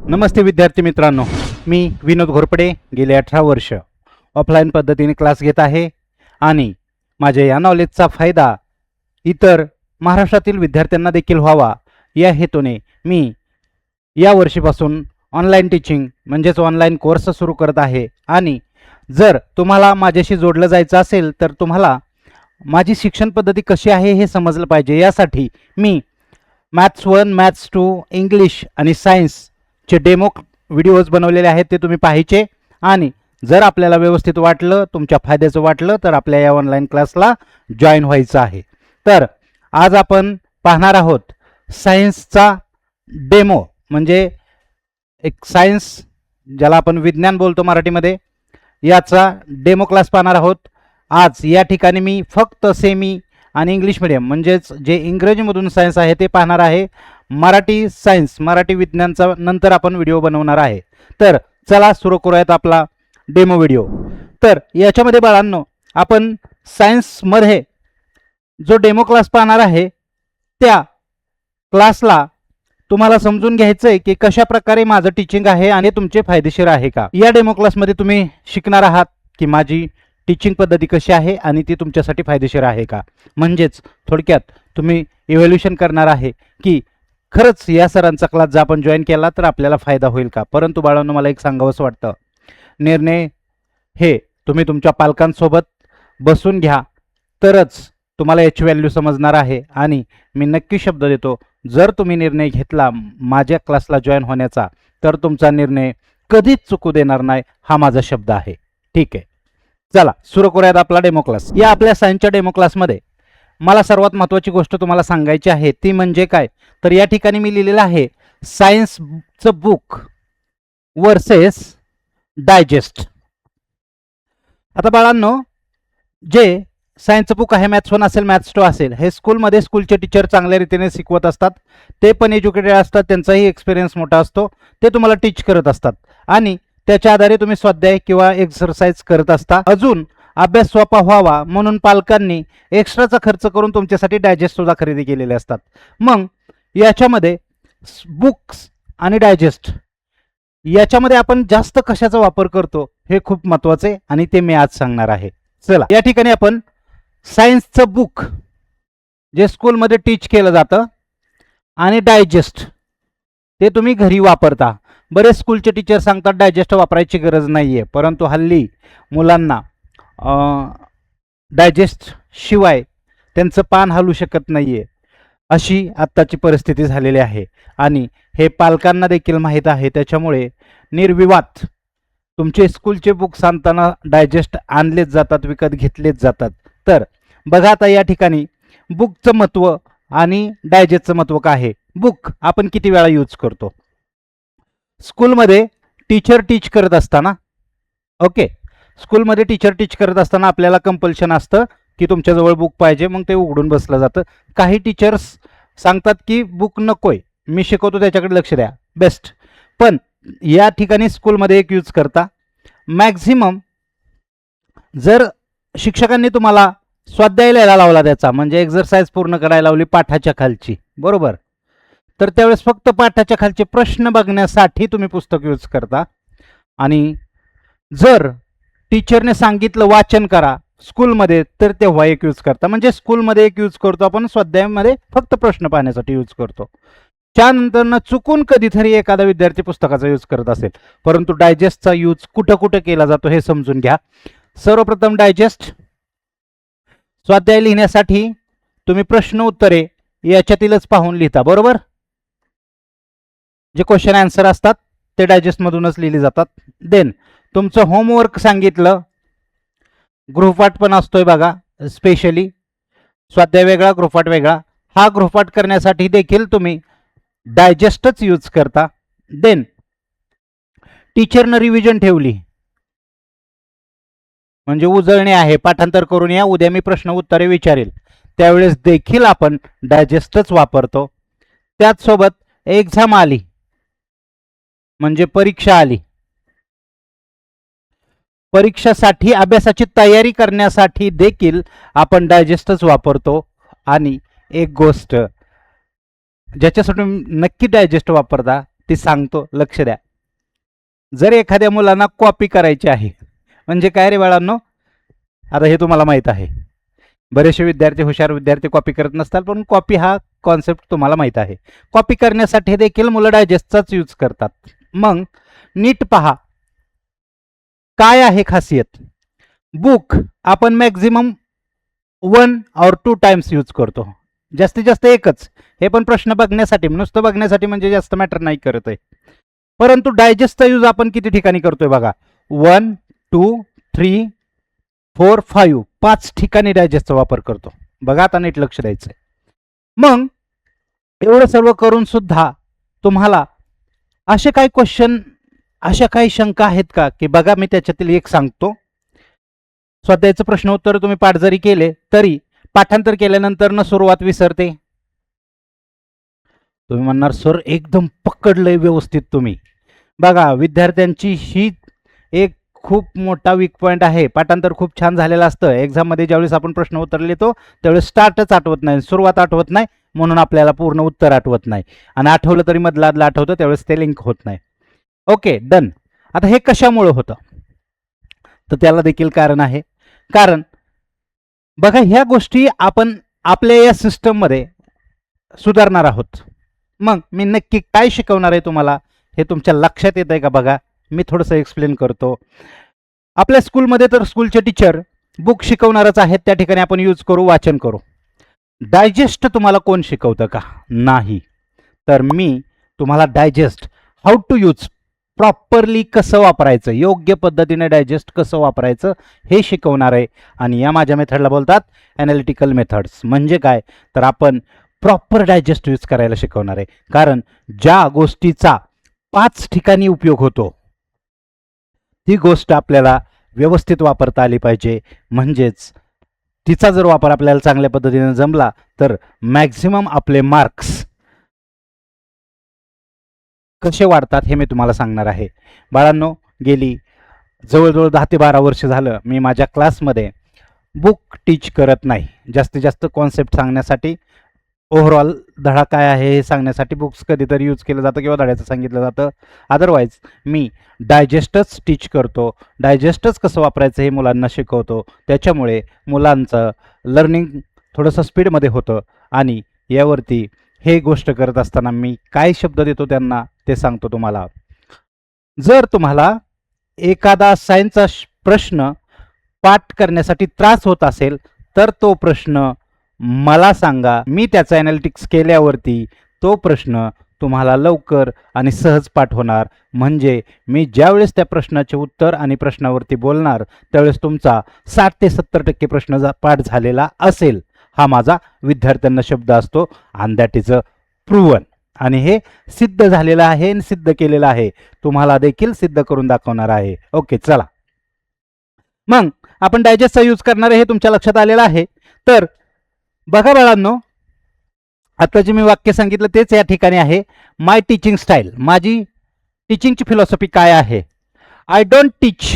नमस्ते विद्यार्थी मित्रांनो, मी विनोद घोरपडे गेले 18 वर्ष ऑफलाईन पद्धतीने क्लास घेत आहे आणि माझ्या या नॉलेजचा फायदा इतर महाराष्ट्रातील विद्यार्थ्यांना देखील व्हावा या हेतूने मी या वर्षीपासून ऑनलाईन टीचिंग म्हणजेच ऑनलाईन कोर्स सुरू करत आहे। आणि जर तुम्हाला माझ्याशी जोडलं जायचं असेल तर तुम्हाला माझी शिक्षण पद्धती कशी आहे हे समजलं पाहिजे, यासाठी मी मॅथ्स 1, मॅथ्स 2, इंग्लिश आणि सायन्सचे डेमो व्हिडिओज बनवलेले आहेत, ते तुम्ही पाहायचे। आणि जर आपल्याला व्यवस्थित वाटलं, तुमच्या फायद्याचं वाटलं तर आपल्या या ऑनलाईन क्लासला जॉईन व्हायचं आहे। तर आज आपण पाहणार आहोत सायन्सचा डेमो, म्हणजे एक सायन्स ज्याला आपण विज्ञान बोलतो मराठीमध्ये, याचा डेमो क्लास पाहणार आहोत। आज या ठिकाणी मी फक्त सेमी आणि इंग्लिश मीडियम म्हणजेच जे इंग्रजीमधून सायन्स आहे ते पाहणार आहे। मराठी सायन्स, मराठी विज्ञानचा नंतर आपण व्हिडिओ बनवणार आहे। तर चला सुरू करूयात आपला डेमो व्हिडिओ। तर याच्यामध्ये बाळांनो, आपण सायन्समध्ये जो डेमो क्लास पाहणार आहे त्या क्लासला तुम्हाला समजून घ्यायचं आहे की कशा प्रकारे माझं टीचिंग आहे आणि तुमचे फायदेशीर आहे का। या डेमो क्लासमध्ये तुम्ही शिकणार आहात की माझी टीचिंग पद्धती कशी आहे आणि ती तुमच्यासाठी फायदेशीर आहे का। म्हणजेच थोडक्यात तुम्ही इव्हॅल्युएशन करणार आहे की खरंच या सरांचा क्लास जर आपण जॉईन केला तर आपल्याला फायदा होईल का। परंतु बाळांनो, मला एक सांगावंसं वाटतं, निर्णय हे तुम्ही तुमच्या पालकांसोबत बसून घ्या तरच तुम्हाला याची व्हॅल्यू समजणार आहे। आणि मी नक्की शब्द देतो, जर तुम्ही निर्णय घेतला माझ्या क्लासला जॉईन होण्याचा तर तुमचा निर्णय कधीच चुकू देणार नाही, हा माझा शब्द आहे। ठीक आहे, चला सुरू करूयात आपला डेमो क्लास। या आपल्या सायन्सच्या डेमो क्लासमध्ये मला सर्वात महत्त्वाची गोष्ट तुम्हाला सांगायची आहे ती म्हणजे काय, तर या ठिकाणी मी लिहिलेलं आहे सायन्सचं बुक वर्सेस डायजेस्ट। आता बाळांनो, जे सायन्सचं बुक आहे, मॅथ्स 1 असेल, मॅथ्स 2 असेल, हे स्कूलमध्ये स्कूलचे टीचर चांगल्या रीतीने शिकवत असतात, ते पण एज्युकेटेड असतात, त्यांचाही एक्सपिरियन्स मोठा असतो, ते तुम्हाला टीच करत असतात आणि त्याच्या आधारे तुम्ही स्वाध्याय किंवा एक्सरसाइज करत असता। अजून अभ्यास सोपा व्हावा म्हणून पालकांनी एक्स्ट्राचा खर्च करून तुमच्यासाठी डायजेस्ट सुद्धा खरेदी केलेले असतात। मग याच्यामध्ये बुक्स आणि डायजेस्ट याच्यामध्ये आपण जास्त कशाचा वापर करतो हे खूप महत्त्वाचे आणि ते मी आज सांगणार आहे। चला, या ठिकाणी आपण सायन्सचं बुक जे स्कूलमध्ये टीच केलं जातं आणि डायजेस्ट ते तुम्ही घरी वापरता। बरेच स्कूलचे टीचर सांगतात डायजेस्ट वापरायची गरज नाही आहे, परंतु हल्ली मुलांना डायजेस्ट शिवाय त्यांचं पान हलू शकत नाही आहे, अशी आत्ताची परिस्थिती झालेली आहे आणि हे पालकांना देखील माहीत आहे। त्याच्यामुळे निर्विवाद तुमचे स्कूलचे बुक्स आणताना डायजेस्ट आणलेच जातात, विकत घेतलेच जातात। तर बघा आता या ठिकाणी बुकचं महत्त्व आणि डायजेस्टचं महत्त्व काय आहे। बुक आपण किती वेळा यूज करतो स्कूलमध्ये टीचर टीच करत असताना। ओके, स्कूलमध्ये टीचर टीच करत असताना आपल्याला कंपल्शन असतं की तुमच्याजवळ बुक पाहिजे, मग ते उघडून बसलं जातं। काही टीचर्स सांगतात की बुक नकोय, मी शिकवतो त्याच्याकडे लक्ष द्या, बेस्ट। पण या ठिकाणी स्कूलमध्ये एक यूज करता, मॅक्झिमम जर शिक्षकांनी तुम्हाला स्वाध्याय लिहायला लावला त्याचा, म्हणजे एक्सरसाइज पूर्ण करायला लावली पाठाच्या खालची, बरोबर, तर त्यावेळेस फक्त पाठाच्या खालचे प्रश्न बघण्यासाठी तुम्ही पुस्तक यूज करता। आणि जर टीचरने सांगितलं वाचन करा स्कूलमध्ये तर तेव्हा एक यूज करता, म्हणजे स्कूलमध्ये एक यूज करतो आपण, स्वाध्यायामध्ये फक्त प्रश्न पाहण्यासाठी यूज करतो। त्यानंतर चुकून कधीतरी एखादा विद्यार्थी पुस्तकाचा यूज करत असेल, परंतु डायजेस्टचा यूज कुठं कुठं केला जातो हे समजून घ्या। सर्वप्रथम डायजेस्ट स्वाध्याय लिहिण्यासाठी तुम्ही प्रश्न उत्तरे याच्यातीलच पाहून लिहिता, बरोबर। जे क्वेश्चन आन्सर असतात ते डायजेस्टमधूनच लिहिले जातात। देन तुमचं होमवर्क सांगितलं, गृहपाठ पण असतोय बघा, स्पेशली स्वाध्याय वेगळा गृहपाठ वेगळा, हा गृहपाठ करण्यासाठी देखील तुम्ही डायजेस्टच यूज करता। देन टीचरनं रिव्हिजन ठेवली, म्हणजे उजळणी आहे, पाठांतर करून या, उद्या मी प्रश्न उत्तरे विचारेल, त्यावेळेस देखील आपण डायजेस्टच वापरतो। त्याचसोबत एक्झाम आली म्हणजे परीक्षा आली, परीक्षेसाठी अभ्यासाची तयारी करण्यासाठी देखील आपण डायजेस्टच वापरतो। आणि एक गोष्ट ज्याच्यासाठी नक्की डायजेस्ट वापरता ती सांगतो, लक्ष द्या. जर एखाद्या मुलांना कॉपी करायची आहे, म्हणजे काय रे बाळांनो, आता हे तुम्हाला माहीत आहे, बरेचसे विद्यार्थी, हुशार विद्यार्थी कॉपी करत नसतात, पण कॉपी हा कॉन्सेप्ट तुम्हाला माहीत आहे. कॉपी करण्यासाठी देखील मुलं डायजेस्टचाच यूज करतात. मग नीट पहा काय आहे खासियत. बुक आपण मॅक्झिमम 1 or 2 टाइम्स यूज करतो, जास्तीत जास्त एकच. हे पण प्रश्न बघण्यासाठी, नुसतं बघण्यासाठी, म्हणजे जास्त मॅटर नाही करत आहे. परंतु डायजेस्टचा यूज आपण किती ठिकाणी करतोय बघा. 1, 2, 3, 4, 5 5 ठिकाणी डायजेस्टचा वापर करतो. बघा आता नीट लक्ष द्यायचंय. मग एवढं सर्व करून सुद्धा तुम्हाला असे काही क्वेश्चन, अशा काही शंका आहेत का, की बघा मी त्याच्यातील एक सांगतो. स्वाध्यायाचं प्रश्न उत्तर तुम्ही पाठ जरी केले तरी पाठांतर केल्यानंतर न सुरुवात विसरते. तुम्ही म्हणणार सर एकदम पकडलंय व्यवस्थित तुम्ही. बघा विद्यार्थ्यांची ही एक खूप मोठा वीक पॉईंट आहे. पाठांतर खूप छान झालेलं असतं, एक्झाममध्ये ज्यावेळेस आपण प्रश्न उत्तर लिहितो त्यावेळेस स्टार्टच आठवत नाही, सुरुवात आठवत नाही, म्हणून आपल्याला पूर्ण उत्तर आठवत नाही. आणि आठवलं तरी मधला आदला आठवतं, त्यावेळेस ते लिंक होत नाही. Okay done. आता हे कशामुळे होतं, तर त्याला देखील कारण आहे. कारण बघा ह्या गोष्टी आपण आपल्या या सिस्टममध्ये सुधारणार आहोत. मग मी नक्की काय शिकवणार आहे तुम्हाला हे तुमच्या लक्षात येत आहे का बघा. मी थोडंसं एक्सप्लेन करतो. आपल्या स्कूलमध्ये तर स्कूलचे टीचर बुक शिकवणारच आहेत, त्या ठिकाणी आपण यूज करू, वाचन करू. डायजेस्ट तुम्हाला कोण शिकवतं का? नाही. तर मी तुम्हाला digest how to use, properly कसं वापरायचं, योग्य पद्धतीने डायजेस्ट कसं वापरायचं हे शिकवणार आहे. आणि या माझ्या मेथडला बोलतात ॲनालिटिकल मेथड्स. म्हणजे काय, तर आपण प्रॉपर डायजेस्ट यूज करायला शिकवणार आहे. कारण ज्या गोष्टीचा 5 ठिकाणी उपयोग होतो ती गोष्ट आपल्याला व्यवस्थित वापरता आली पाहिजे. म्हणजेच तिचा जर वापर आपल्याला चांगल्या पद्धतीने जमला तर मॅक्झिमम आपले मार्क्स कसे वाढतात हे मी तुम्हाला सांगणार आहे. बाळांनो, गेली जवळजवळ 10 ते 12 वर्ष झालं मी माझ्या क्लासमध्ये बुक टीच करत नाही. जास्तीत जास्त कॉन्सेप्ट सांगण्यासाठी, ओव्हरऑल धडा काय आहे हे सांगण्यासाठी बुक्स कधीतरी यूज केलं जातं किंवा धड्याचं सांगितलं जातं. अदरवाईज मी डायजेस्टच टीच करतो, डायजेस्टच कसं वापरायचं हे मुलांना शिकवतो. त्याच्यामुळे मुलांचं लर्निंग थोडंसं स्पीडमध्ये होतं. आणि यावरती हे गोष्ट करत असताना मी काय शब्द देतो त्यांना ते सांगतो तुम्हाला. जर तुम्हाला एखादा सायन्सचा प्रश्न पाठ करण्यासाठी त्रास होत असेल तर तो प्रश्न मला सांगा, मी त्याचा ॲनालिटिक्स केल्यावरती तो प्रश्न तुम्हाला लवकर आणि सहज पाठ होणार. म्हणजे मी ज्यावेळेस त्या प्रश्नाचे उत्तर आणि प्रश्नावरती बोलणार त्यावेळेस तुमचा 60 ते 70% प्रश्न पाठ झालेला असेल, हा माझा विद्यार्थ्यांना शब्द असतो. And that is a proven. आणि हे सिद्ध झालेलं आहे आणि सिद्ध केलेलं आहे. तुम्हाला देखील सिद्ध करून दाखवणार आहे. ओके चला, मग आपण डायजेस्टचा यूज करणार आहे हे तुमच्या लक्षात आलेलं आहे. तर बघा बाळांनो, आता जे मी वाक्य सांगितलं तेच या ठिकाणी आहे. माय टीचिंग स्टाईल, माझी टीचिंगची फिलॉसॉफी काय आहे. I don't teach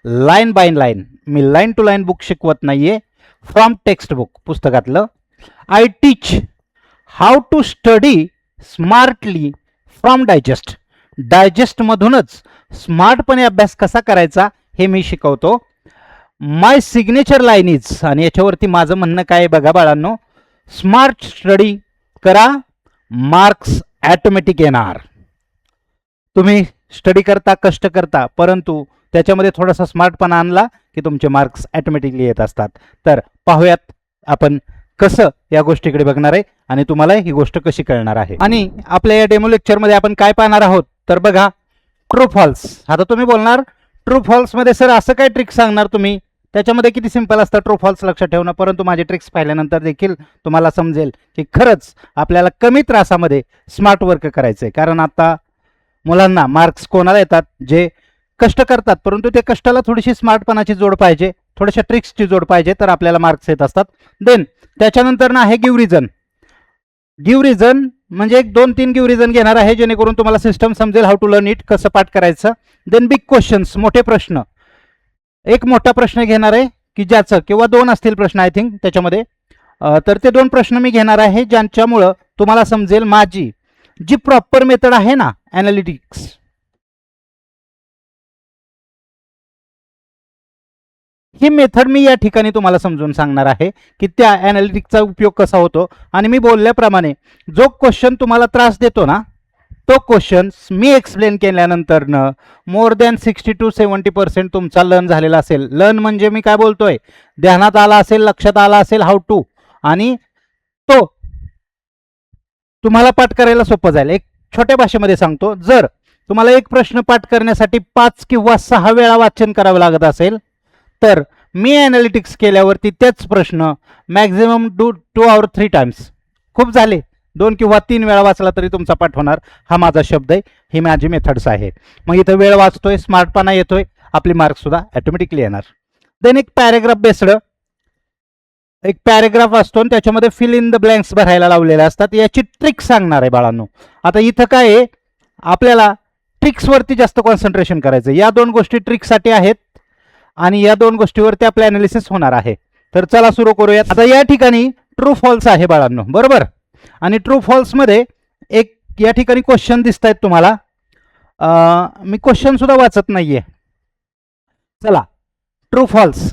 line by line, मी लाईन टू लाईन बुक शिकवत नाहीये फ्रॉम टेक्स्ट बुक, पुस्तकातलं. I teach how to study smartly from digest, डायजेस्टमधूनच स्मार्टपणे अभ्यास कसा करायचा हे मी शिकवतो. माय सिग्नेचर लाईन इज, आणि याच्यावरती माझं म्हणणं काय बघा बाळांनो, स्मार्ट स्टडी करा, मार्क्स ॲटोमॅटिक येणार. तुम्ही स्टडी करता, कष्ट करता, परंतु त्याच्यामध्ये थोडासा स्मार्टपणा आणला की तुमचे मार्क्स ॲटोमॅटिकली येत असतात. तर पाहूयात आपण कसं या गोष्टीकडे बघणार आहे आणि तुम्हाला ही गोष्ट कशी कळणार आहे. आणि आपल्या या डेमो लेक्चरमध्ये आपण काय पाहणार आहोत तर बघा, ट्रू फॉल्स. आता तुम्ही बोलणार ट्रू फॉल्समध्ये सर असं काय ट्रिक सांगणार तुम्ही, त्याच्यामध्ये किती सिंपल असतं ट्रू फॉल्स लक्षात ठेवणं. परंतु माझे ट्रिक्स पाहिल्यानंतर देखील तुम्हाला समजेल की खरंच आपल्याला कमी त्रासामध्ये स्मार्ट वर्क करायचं आहे. कारण आता मुलांना मार्क्स कोणाला येतात, जे कष्ट करतात, परंतु ते कष्टाला थोडीशी स्मार्टपणाची जोड पाहिजे, थोड्याशा ट्रिक्सची जोड पाहिजे, तर आपल्याला मार्क्स येत असतात. देन त्याच्यानंतर ना आहे गिव्ह रिझन. गिव्ह रिझन म्हणजे एक 2-3 गिव्ह रिझन घेणार आहे जेणेकरून तुम्हाला सिस्टम समजेल, हाऊ टू लर्न इट, कसं पाठ करायचं. देन बिग क्वेश्चन्स, मोठे प्रश्न. एक मोठा प्रश्न घेणार आहे की ज्याचं, किंवा 2 असतील प्रश्न आय थिंक त्याच्यामध्ये, तर ते 2 प्रश्न मी घेणार आहे ज्यांच्यामुळं तुम्हाला समजेल माझी जी प्रॉपर मेथड आहे ना ॲनालिटिक्स, ही मेथड मी या ठिकाणी तुम्हाला समजून सांगणार आहे की त्या ॲनालिटिक्सचा उपयोग कसा होतो. आणि मी बोलल्याप्रमाणे जो क्वेश्चन तुम्हाला त्रास देतो ना, तो क्वेश्चन मी एक्सप्लेन केल्यानंतरनं मोर दॅन 60 to 70% तुमचा लर्न झालेला असेल. लर्न म्हणजे मी काय बोलतोय, ध्यानात आला असेल, लक्षात आला असेल हाऊ टू, आणि तो तुम्हाला पाठ करायला सोपं जाईल. एक छोट्या भाषेमध्ये सांगतो, जर तुम्हाला एक प्रश्न पाठ करण्यासाठी 5 किंवा 6 वेळा वाचन करावं लागत असेल, तर मी ॲनालिटिक्स केल्यावरती तेच प्रश्न मॅक्झिमम 2 or 3 टाइम्स, खूप झाले 2 किंवा 3 वेळा वाचला तरी तुमचा पाठ होणार. हा माझा शब्द आहे, ही माझी मेथड्स आहे. मग इथं वेळ वाचतोय, स्मार्टपणा येतोय, आपली मार्क्ससुद्धा ॲटोमॅटिकली येणार. देन एक पॅरेग्राफ बेस्ड, एक पॅरेग्राफ असतो आणि त्याच्यामध्ये फिल इन द ब्लँक्स भरायला लावलेले असतात. याची ट्रिक सांगणार आहे बाळांनो. आता इथं काय आहे, आपल्याला ट्रिक्सवरती जास्त कॉन्सन्ट्रेशन करायचं. या 2 गोष्टी ट्रिकसाठी आहेत आणि या 2 गोष्टीवरती आपलं ॲनालिसिस होणार आहे. तर चला सुरू करूयात. आता या ठिकाणी ट्रू फॉल्स आहे बाळांनो, बरोबर. आणि ट्रू फॉल्समध्ये एक या ठिकाणी क्वेश्चन दिसत आहेत तुम्हाला. मी क्वेश्चन सुद्धा वाचत नाहीये. चला, true false.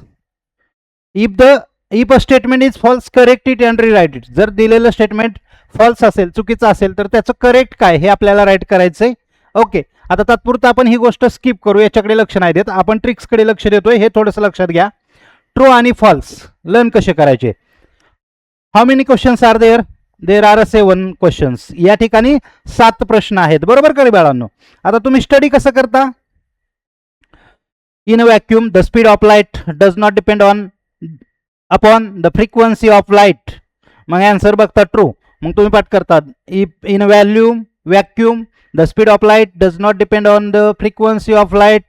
If a statement is false, correct it and rewrite it. जर दिलेलं स्टेटमेंट फॉल्स असेल, चुकीचं असेल, तर त्याचं करेक्ट काय हे आपल्याला राईट करायचंय. ओके, आता तात्पुरतं आपण ही गोष्ट स्किप करू, याच्याकडे लक्ष नाही देत, आपण ट्रिक्सकडे लक्ष देतोय, हे थोडंसं लक्षात घ्या. ट्रू आणि फॉल्स लर्न कसे करायचे. How many questions are there? There are 7 questions. या ठिकाणी 7 प्रश्न आहेत, बरोबर का रे बाळांनो. आता तुम्ही स्टडी कसं करता. In a vacuum the speed of light does not depend upon the frequency of light. मग आन्सर बघता ट्रू. मग तुम्ही पाठ करतात, in a vacuum the speed of light does not depend on the frequency of light,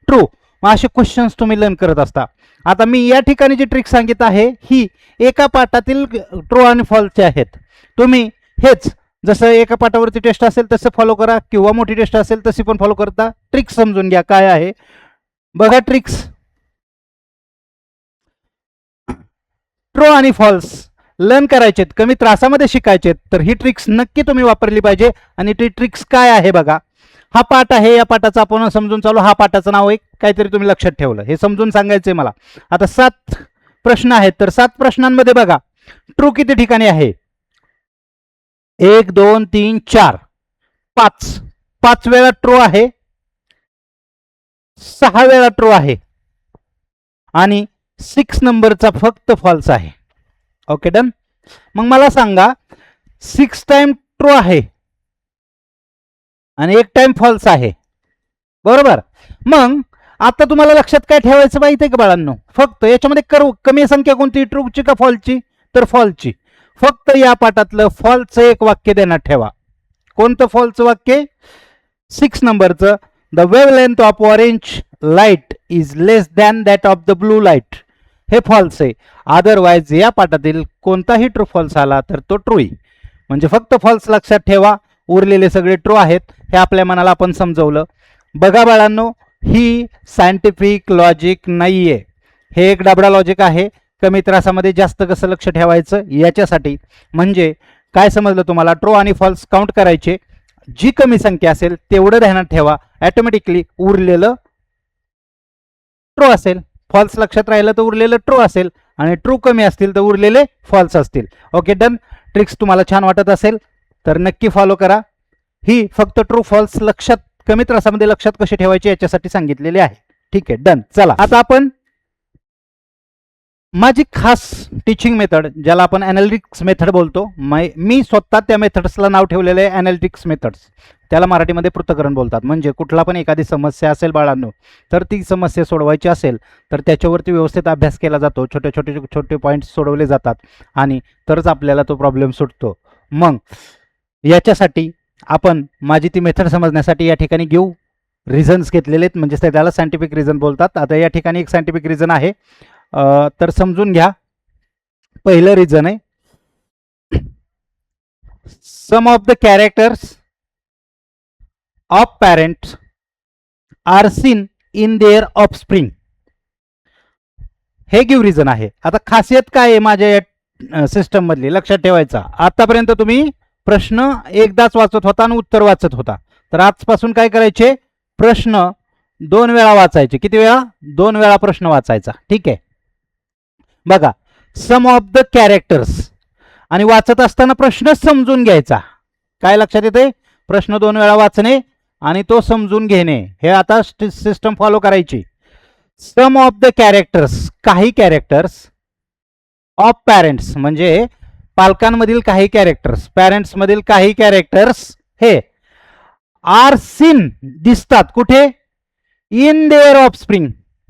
true. मग असे questions तुम्ही learn करत असता. आता मी या ठिकाणी जी ट्रिक सांगित आहे ही एका पाठातील ट्रू आणि फॉल्सचे आहेत. तुम्ही हेच जसं एका पाठावरती टेस्ट असेल तसं फॉलो करा, किंवा मोठी टेस्ट असेल तशी पण फॉलो करता. ट्रिक्स समजून घ्या काय आहे. बघा ट्रिक्स, ट्रू आणि फॉल्स लर्न करायचेत, कमी त्रासामध्ये शिकायचेत, तर ही ट्रिक्स नक्की तुम्ही वापरली पाहिजे. आणि ती ट्रिक्स काय आहे बघा. हा पाठ आहे, या पाठाचा आपण समजून चालू. हा पाठाचं नाव आहे, काहीतरी तुम्ही लक्षात ठेवलं, हे समजून सांगायचंय मला. आता 7 प्रश्न आहेत, तर 7 प्रश्नांमध्ये बघा ट्रू किती ठिकाणी आहे. 1 2 3 4 5 वेळा ट्रू आहे, 6 वेळा ट्रू आहे, आणि 6 नंबरचा फक्त फॉल्स आहे. Okay, done. मग मला सांगा 6 टाइम ट्रू आहे आणि 1 टाइम फॉल्स आहे, बरोबर. मग आता तुम्हाला लक्षात काय ठेवायचं माहिती आहे का बाळांनो. फक्त याच्यामध्ये कमी संख्या कोणती, ट्रूची का फॉल्सची, तर फॉल्सची. फक्त या पाठातलं फॉल्सचं एक वाक्य देण्यात ठेवा. कोणतं फॉल्सचं वाक्य, 6 नंबरचं, the wavelength of orange light is less than that of the blue light, हे फॉल्स आहे. अदरवाईज या पाठातील कोणताही ट्रू फॉल्स आला तर तो ट्रू आहे. म्हणजे फक्त फॉल्स लक्षात ठेवा, उरलेले सगळे ट्रू आहेत, हे आपल्या मनाला आपण समजवलं. बघा बाळांनो, ही सायंटिफिक लॉजिक नाहीये, हे एक डबडा लॉजिक आहे. कमी त्रासामध्ये जास्त कसं लक्ष ठेवायचं याच्यासाठी. म्हणजे काय समजलं तुम्हाला, ट्रू आणि फॉल्स काउंट करायचे, जी कमी संख्या असेल तेवढं ध्यानात ठेवा, ॲटोमॅटिकली उरलेलं ट्रू असेल. फॉल्स लक्षात राहिलं तर उरलेलं ट्रू असेल, आणि ट्रू कमी असतील तर उरलेले फॉल्स असतील. Okay, done. ट्रिक्स तुम्हाला छान वाटत असेल तर नक्की फॉलो करा. ही फक्त ट्रू फॉल्स लक्षात, कमी त्रासामध्ये लक्षात कसे ठेवायचे याच्यासाठी सांगितलेले आहे. ठीक आहे, डन. चला, आता आपण माझी खास टीचिंग मेथड, ज्याला आपण ॲनालिटिक्स मेथड बोलतो, मी स्वतः त्या मेथड्सला नाव ठेवलेलं आहे ॲनालिटिक्स मेथड्स. त्याला मराठीमध्ये पृथक्करण बोलतात. म्हणजे कुठला पण एखादी समस्या असेल बाळांनो, तर ती समस्या सोडवायची असेल तर त्याच्यावरती व्यवस्थित अभ्यास केला जातो, छोटे पॉईंट्स सोडवले जातात, आणि तरच आपल्याला तो प्रॉब्लेम सुटतो. मग याच्यासाठी आपण माझी ती मेथड समजण्यासाठी या ठिकाणी घेऊ रिझन्स घेतलेले आहेत, म्हणजे त्याला सायंटिफिक रिझन बोलतात. आता या ठिकाणी एक सायंटिफिक रिझन आहे, तर समजून घ्या. पहिलं रिझन आहे, some of the characters of parents are seen in their offspring. हे गिव्ह रिझन आहे. आता खासियत काय आहे माझ्या या सिस्टम मधली लक्षात ठेवायचा. आतापर्यंत तुम्ही प्रश्न एकदाच वाचत होता आणि उत्तर वाचत होता. तर आजपासून काय करायचे, प्रश्न 2 वेळा वाचायचे. किती वेळा? 2 वेळा प्रश्न वाचायचा. ठीक आहे. बघा, सम ऑफ द कॅरेक्टर्स आणि वाचत असताना प्रश्न समजून घ्यायचा. काय लक्षात येते? प्रश्न 2 वेळा वाचणे आणि तो समजून घेणे, हे आता सिस्टम फॉलो करायची. सम ऑफ द कॅरेक्टर्स, काही कॅरेक्टर्स ऑफ पॅरेंट्स म्हणजे पालकांमधील काही कॅरेक्टर्स, पॅरेंट्स मधील काही कॅरेक्टर्स हे आर सीन दिसतात. कुठे? In their offspring.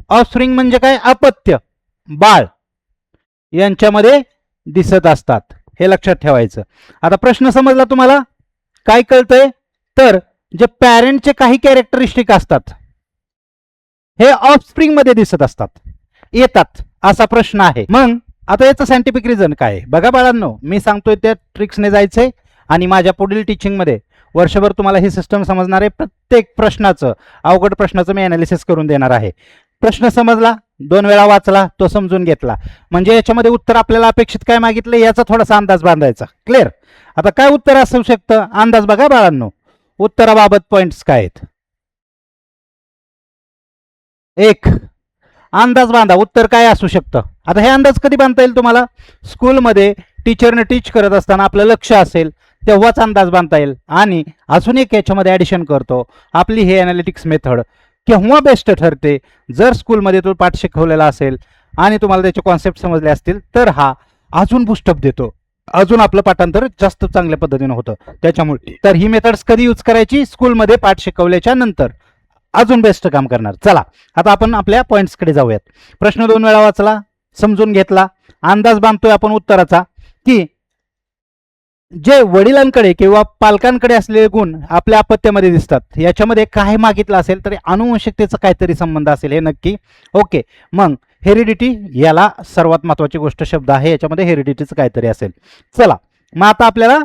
ऑफस्प्रिंग म्हणजे काय? अपत्य, बाळ यांच्यामध्ये दिसत असतात. हे लक्षात ठेवायचं. आता प्रश्न समजला तुम्हाला? काय कळतंय? तर जे पॅरेंटचे काही कॅरेक्टरिस्टिक असतात हे ऑफस्प्रिंग मध्ये दिसत असतात, येतात, असा प्रश्न आहे. मग आता याचं सायंटिफिक रिझन काय आहे? बघा बाळांनो, मी सांगतोय त्या ट्रिक्सने जायचंय आणि माझ्या पुढील टीचिंगमध्ये वर्षभर तुम्हाला ही सिस्टम समजणार आहे. प्रत्येक प्रश्नाचं, अवघड प्रश्नाचं मी अनालिसिस करून देणार आहे. प्रश्न समजला, 2 वेळा वाचला, तो समजून घेतला, म्हणजे याच्यामध्ये उत्तर आपल्याला अपेक्षित काय मागितलं याचा थोडासा अंदाज बांधायचा. क्लिअर? आता काय उत्तर असू शकतं? अंदाज बघा बाळांनो, उत्तराबाबत पॉइंट्स काय आहेत? 1, अंदाज बांधा, उत्तर काय असू शकतं. आता हे अंदाज कधी बांधता येईल तुम्हाला? स्कूलमध्ये टीचरने टीच करत असताना आपलं लक्ष असेल तेव्हाच अंदाज बांधता येईल. आणि अजून एक याच्यामध्ये ॲडिशन करतो, आपली हे अनालिटिक्स मेथड केव्हा बेस्ट ठरते? जर स्कूलमध्ये तो पाठ शिकवलेला असेल आणि तुम्हाला त्याचे कॉन्सेप्ट समजले असतील तर हा अजून बूस्टअप देतो, अजून आपलं पाठांतर जास्त चांगल्या पद्धतीने होतं. त्याच्यामुळे तर ही मेथड्स कधी यूज करायची? स्कूलमध्ये पाठ शिकवल्याच्या नंतर, अजून बेस्ट काम करणार. चला आता आपण आपल्या पॉइंट्सकडे जाऊयात. प्रश्न 2 वेळा वाचला, समजून घेतला, अंदाज बांधतोय आपण उत्तराचा की जे वडिलांकडे किंवा पालकांकडे असलेले गुण आपल्या अपत्यामध्ये दिसतात, याच्यामध्ये काय मागितलं असेल तर अनुवंशिकतेचा काहीतरी संबंध असेल, हे नक्की. ओके, मग हेरिडिटी, याला सर्वात महत्वाची गोष्ट शब्द आहे याच्यामध्ये, हेरिडिटीचं काहीतरी असेल. चला मग आता आपल्याला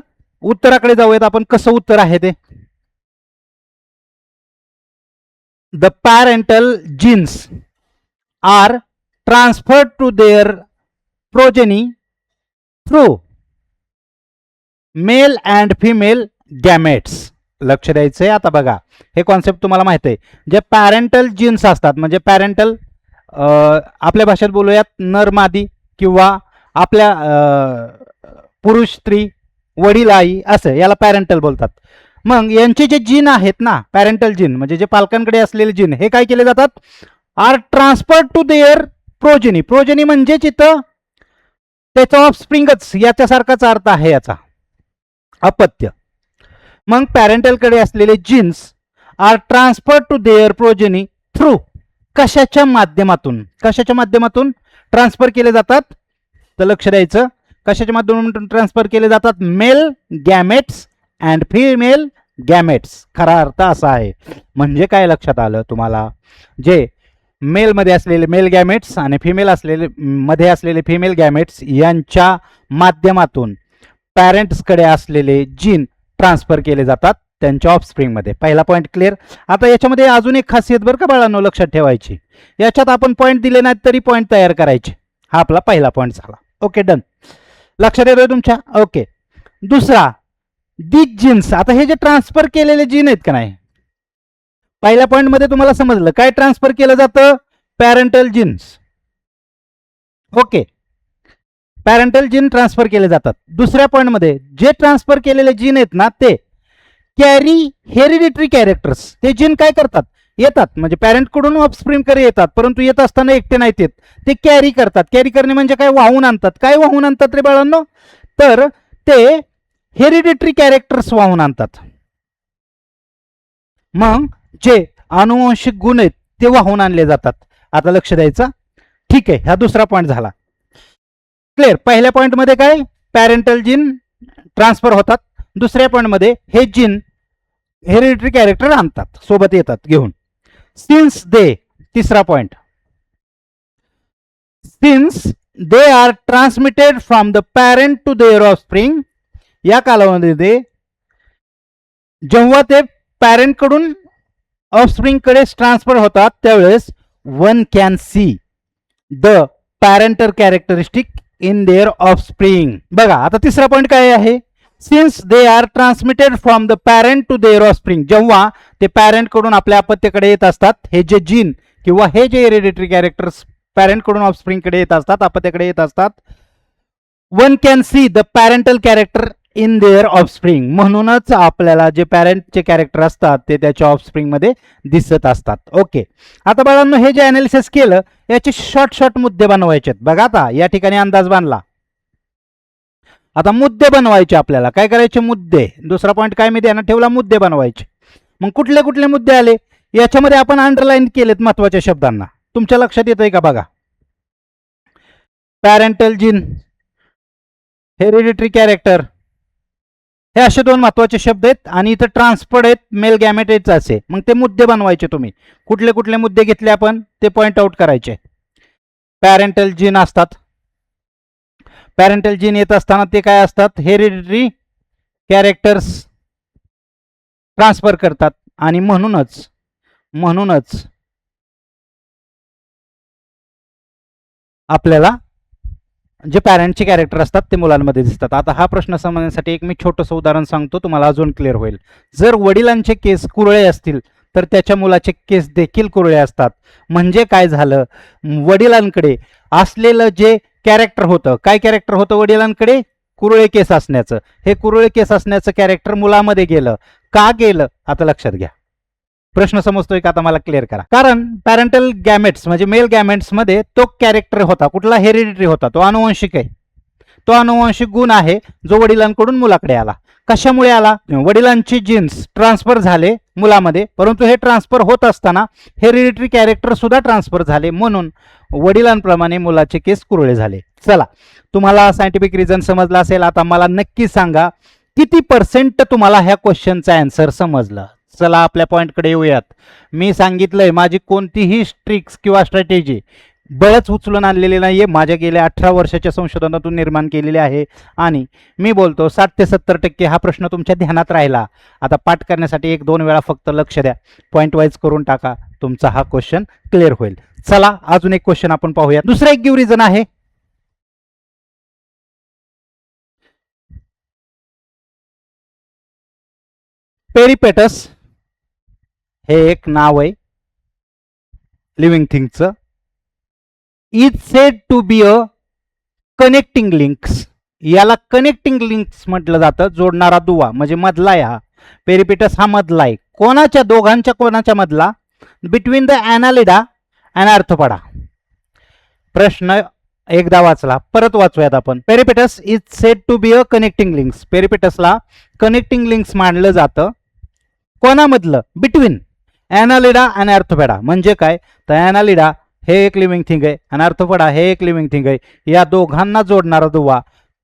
उत्तराकडे जाऊयात आपण. कसं उत्तर आहे ते? The parental genes are transferred to their progeny through male and female gametes. लक्ष द्यायचंय. आता बघा, हे कॉन्सेप्ट तुम्हाला माहिती आहे. जे पॅरेंटल जीन्स असतात म्हणजे पॅरेंटल, आपल्या भाषेत बोलूयात नर मादी किंवा आपल्या पुरुष स्त्री, वडील आई, असं याला पॅरेंटल बोलतात. मग यांचे जे जीन आहेत ना, पॅरेंटल जीन म्हणजे जे पालकांकडे असलेले जीन, हे काय केले जातात? Are transferred to their progeny. Progeny म्हणजे इथं त्याचा ऑफस्प्रिंगच, याच्यासारखाच अर्थ आहे याचा, अपत्य. मग पॅरेंटलकडे असलेले genes are transferred to their progeny through, कशाच्या माध्यमातून? कशाच्या माध्यमातून ट्रान्सफर केले जातात? तर लक्ष द्यायचं, कशाच्या माध्यमातून ट्रान्सफर केले जातात? Male gametes and female gametes. खरा अर्थ असा आहे. म्हणजे काय लक्षात आलं तुम्हाला? जे मेलमध्ये असलेले मेल गॅमेट्स आणि फिमेल असलेले मध्ये असलेले फिमेल गॅमेट्स यांच्या माध्यमातून पॅरेंट्सकडे असलेले जीन ट्रान्सफर केले जातात त्यांच्या ऑफस्प्रिंगमध्ये. पहिला पॉईंट क्लिअर. आता याच्यामध्ये अजून एक खासियत बरं का बाळांनो, लक्षात ठेवायची. याच्यात आपण पॉईंट दिले नाहीत तरी पॉईंट तयार करायचे. हा आपला पहिला पॉईंट झाला. Okay, done. लक्षात येतोय तुमच्या? ओके. दुसरा, दीज जीन्स. आता हे जे ट्रान्सफर केलेले जीन आहेत का नाही, पहिल्या पॉईंट मध्ये तुम्हाला समजलं काय ट्रान्सफर केलं जातं? Parental genes. Okay, parental gene transfer केले जातात. दुसऱ्या पॉईंट मध्ये जे ट्रान्सफर केलेले जीन आहेत ना, ते कॅरी हेरिडिटरी कॅरेक्टर्स. ते जीन काय करतात? येतात, म्हणजे पॅरेंट कडून ऑफस्प्रिंग कडे येतात, परंतु येत असताना एकटे नाहीत येत, ते कॅरी करतात. कॅरी करणे म्हणजे काय? वाहून आणतात. काय वाहून आणतात रे बाळांनो? तर ते हेरिडिटरी कॅरेक्टर्स वाहून आणतात. मग जे अनुवंशिक गुण आहेत ते वाहून आणले जातात. आता लक्ष द्यायचं. ठीक आहे, हा दुसरा पॉईंट झाला. क्लिअर. पहिल्या पॉईंट मध्ये काय? पॅरेंटल जीन ट्रान्सफर होतात. दुसऱ्या पॉईंट मध्ये हे जीन हेरिडिटरी कॅरेक्टर आणतात, सोबत येतात घेऊन. सिन्स दे, तिसरा point, since they are transmitted from the parent to their offspring. या कालावधीमध्ये जेव्हा ते पॅरेंट कडून ऑफस्प्रिंग कडे ट्रान्सफर होतात त्यावेळेस one can see the parental characteristic in their offspring. बघा आता तिसरा पॉईंट काय आहे? Since they are transmitted from the parent to their offspring, जेव्हा ते पॅरेंट कडून आपल्या अपत्याकडे येत असतात, हे जे जीन किंवा हे जे हेरिडिटरी कॅरेक्टर्स पॅरेंट कडून ऑफस्प्रिंग कडे येत असतात, अपत्याकडे येत असतात, one can see the parental character in their offspring. म्हणूनच आपल्याला जे पॅरेंटचे कॅरेक्टर असतात ते त्याच्या ऑफस्प्रिंग मध्ये दिसत असतात. ओके, आता बाळांनो हे जे अनालिसिस केलं याचे शॉर्ट शॉर्ट मुद्दे बनवायचे आहेत. बघा आता या ठिकाणी अंदाज बांधला, आता मुद्दे बनवायचे आपल्याला. काय करायचे? मुद्दे. दुसरा पॉईंट काय मी ध्यानात ठेवला? मुद्दे बनवायचे. मग कुठले कुठले मुद्दे आले याच्यामध्ये आपण अंडरलाईन केलेत महत्वाच्या शब्दांना. तुमच्या लक्षात येतंय का? बघा, पॅरेंटल जीन, हेरिडिटरी कॅरेक्टर, हे असे दोन महत्वाचे शब्द आहेत. आणि इथं ट्रान्सफर्ड आहेत, मेल गॅमेटेट्स असे. मग ते मुद्दे बनवायचे तुम्ही. कुठले कुठले मुद्दे घेतले आपण ते पॉइंट आउट करायचे. पॅरेंटल जीन असतात, पॅरेंटल जीन येत असताना ते काय असतात? हेरिडिटरी कॅरेक्टर्स ट्रान्सफर करतात. आणि म्हणूनच आपल्याला जे पॅरेंटचे कॅरेक्टर असतात ते मुलांमध्ये दिसतात. आता हा प्रश्न समजण्यासाठी एक मी छोटंसं उदाहरण सांगतो, तुम्हाला अजून क्लिअर होईल. जर वडिलांचे केस कुरळे असतील तर त्याच्या मुलाचे केस देखील कुरळे असतात. म्हणजे काय झालं? वडिलांकडे असलेलं जे कॅरेक्टर होतं, काय कॅरेक्टर होतं वडिलांकडे? कुरळे केस असण्याचं. हे कुरळे केस असण्याचं कॅरेक्टर मुलामध्ये गेलं. का गेलं? आता लक्षात घ्या. प्रश्न समजतोय का? आता मला क्लिअर करा. कारण पॅरेंटल गॅमेट्स म्हणजे मेल गॅमेट्स मध्ये तो कॅरेक्टर होता, कुठला? हेरिडिटरी होता, तो अनुवंशिक आहे. तो अनुवंशिक गुण आहे जो वडिलांकडून मुलाकडे आला. कशामुळे आला? वडिलांचे जीन्स ट्रान्सफर झाले मुलामध्ये, परंतु हे ट्रान्सफर होत असताना हेरिडिटरी कॅरेक्टर सुद्धा ट्रान्सफर झाले, म्हणून वडिलांप्रमाणे मुलाचे केस कुरळे झाले. चला, तुम्हाला सायंटिफिक रिझन समजला असेल. आता मला नक्की सांगा किती % तुम्हाला ह्या क्वेश्चनचा आन्सर समजलं. चला आपल्या पॉइंटकडे येऊयात. मी सांगितलंय माझी कोणतीही ट्रिक्स किंवा स्ट्रॅटेजी बळच उचलून आणलेली नाहीये, माझ्या गेल्या 18 वर्षाच्या संशोधनातून निर्माण केलेली आहे. आणि मी बोलतो 60 ते 70% हा प्रश्न तुमच्या ध्यानात राहिला. आता पाठ करण्यासाठी 1-2 वेळा फक्त लक्ष द्या, पॉईंट वाईज करून टाका, तुमचा हा क्वेश्चन क्लिअर होईल. चला अजून एक क्वेश्चन आपण पाहूया. दुसरा एक गिव्ह रिझन आहे. पेरिपेटस हे एक नाव आहे लिव्हिंग थिंगचं. Is said to be a connecting links. याला कनेक्टिंग लिंक्स म्हटलं जातं, जोडणारा दुवा म्हणजे मधला आहे हा. पेरिपेटस हा मधला आहे. कोणाच्या? दोघांच्या. कोणाच्या मधला? Between the Annelida and Arthropoda. प्रश्न एकदा वाचला, परत वाचूयात आपण. Peripatus is said to be a connecting links. पेरिपेटसला कनेक्टिंग लिंक्स मानलं जातं. कोणामधलं? बिटवीन ॲनालिडा आणि आर्थोपॉडा. म्हणजे काय? तर ॲनालिडा हे एक लिव्हिंग थिंग आहे आणि आर्थोपॉडा हे एक लिव्हिंग थिंग आहे. या दोघांना जोडणारा दुवा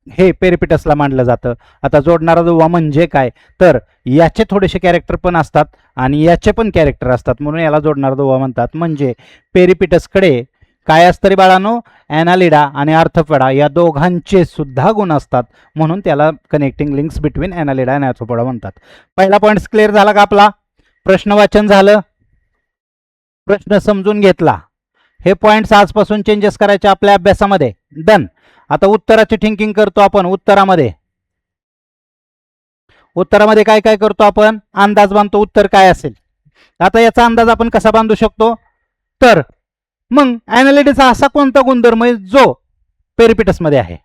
हे पेरिपेटसला मानलं जातं. आता जोडणारा दुवा म्हणजे काय? तर याचे थोडेसे कॅरेक्टर पण असतात आणि याचे पण कॅरेक्टर असतात, म्हणून याला जोडणारा दुवा म्हणतात. म्हणजे पेरिपेटसकडे काय असतं रे बाळांनो? ॲनालिडा आणि आर्थोपॉडा या दोघांचे सुद्धा गुण असतात, म्हणून त्याला कनेक्टिंग लिंक्स बिटवीन ॲनालिडा आणि आर्थोपॉडा म्हणतात. पहिला पॉईंट क्लिअर झाला का आपला? प्रश्न वाचन झालं, प्रश्न समजून घेतला. हे पॉइंट्स आजपासून चेंजेस करायचे आपल्या अभ्यासामध्ये. डन. आता उत्तराची थिंकिंग करतो आपण. उत्तरामध्ये काय काय करतो आपण? अंदाज बांधतो उत्तर काय असेल. आता याचा अंदाज आपण कसा बांधू शकतो? तर मग ॲनालिडाचा असा कोणता गुणधर्म आहे जो पेरिपेटसमध्ये आहे,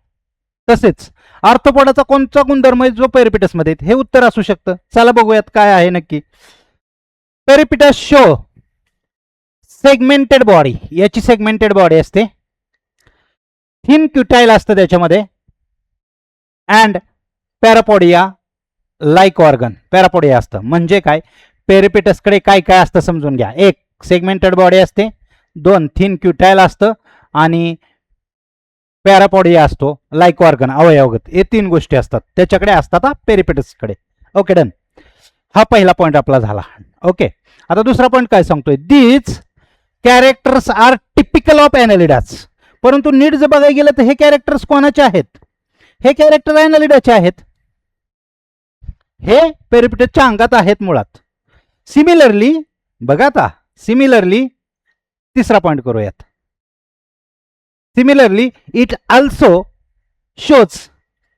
तसेच आर्थोपॉडाचा कोणता गुणधर्म आहे जो पेरिपेटसमध्ये आहे, हे उत्तर असू शकतं. चला बघूयात काय आहे नक्की. पेरिपेटस शो सेगमेंटेड बॉडी. याची सेगमेंटेड बॉडी असते, थिन क्युटाइल असतं त्याच्यामध्ये, अँड पॅरापोडिया लाईक ऑर्गन. पॅरापोडिया असतं. म्हणजे काय? पेरिपेटसकडे काय काय असतं समजून घ्या. 1 सेगमेंटेड बॉडी असते, 2 थिन क्युटाइल असतं आणि पॅरापोडिया असतो लाईक ऑर्गन अवयवगत. हे 3 गोष्टी असतात त्याच्याकडे, असतात हा पेरिपेटसकडे. Okay done. हा पहिला पॉईंट आपला झाला. ओके, आता दुसरा पॉईंट काय सांगतोय? These characters are typical of Annelidas. परंतु नीट जर बघायला गेलं तर हे कॅरेक्टर्स कोणाचे आहेत? हे कॅरेक्टर ॲनालिडाचे आहेत. हे पेरिपेटसच्या अंगात आहेत मुळात. सिमिलरली बघा आता, सिमिलरली तिसरा पॉईंट करूयात. Similarly it also shows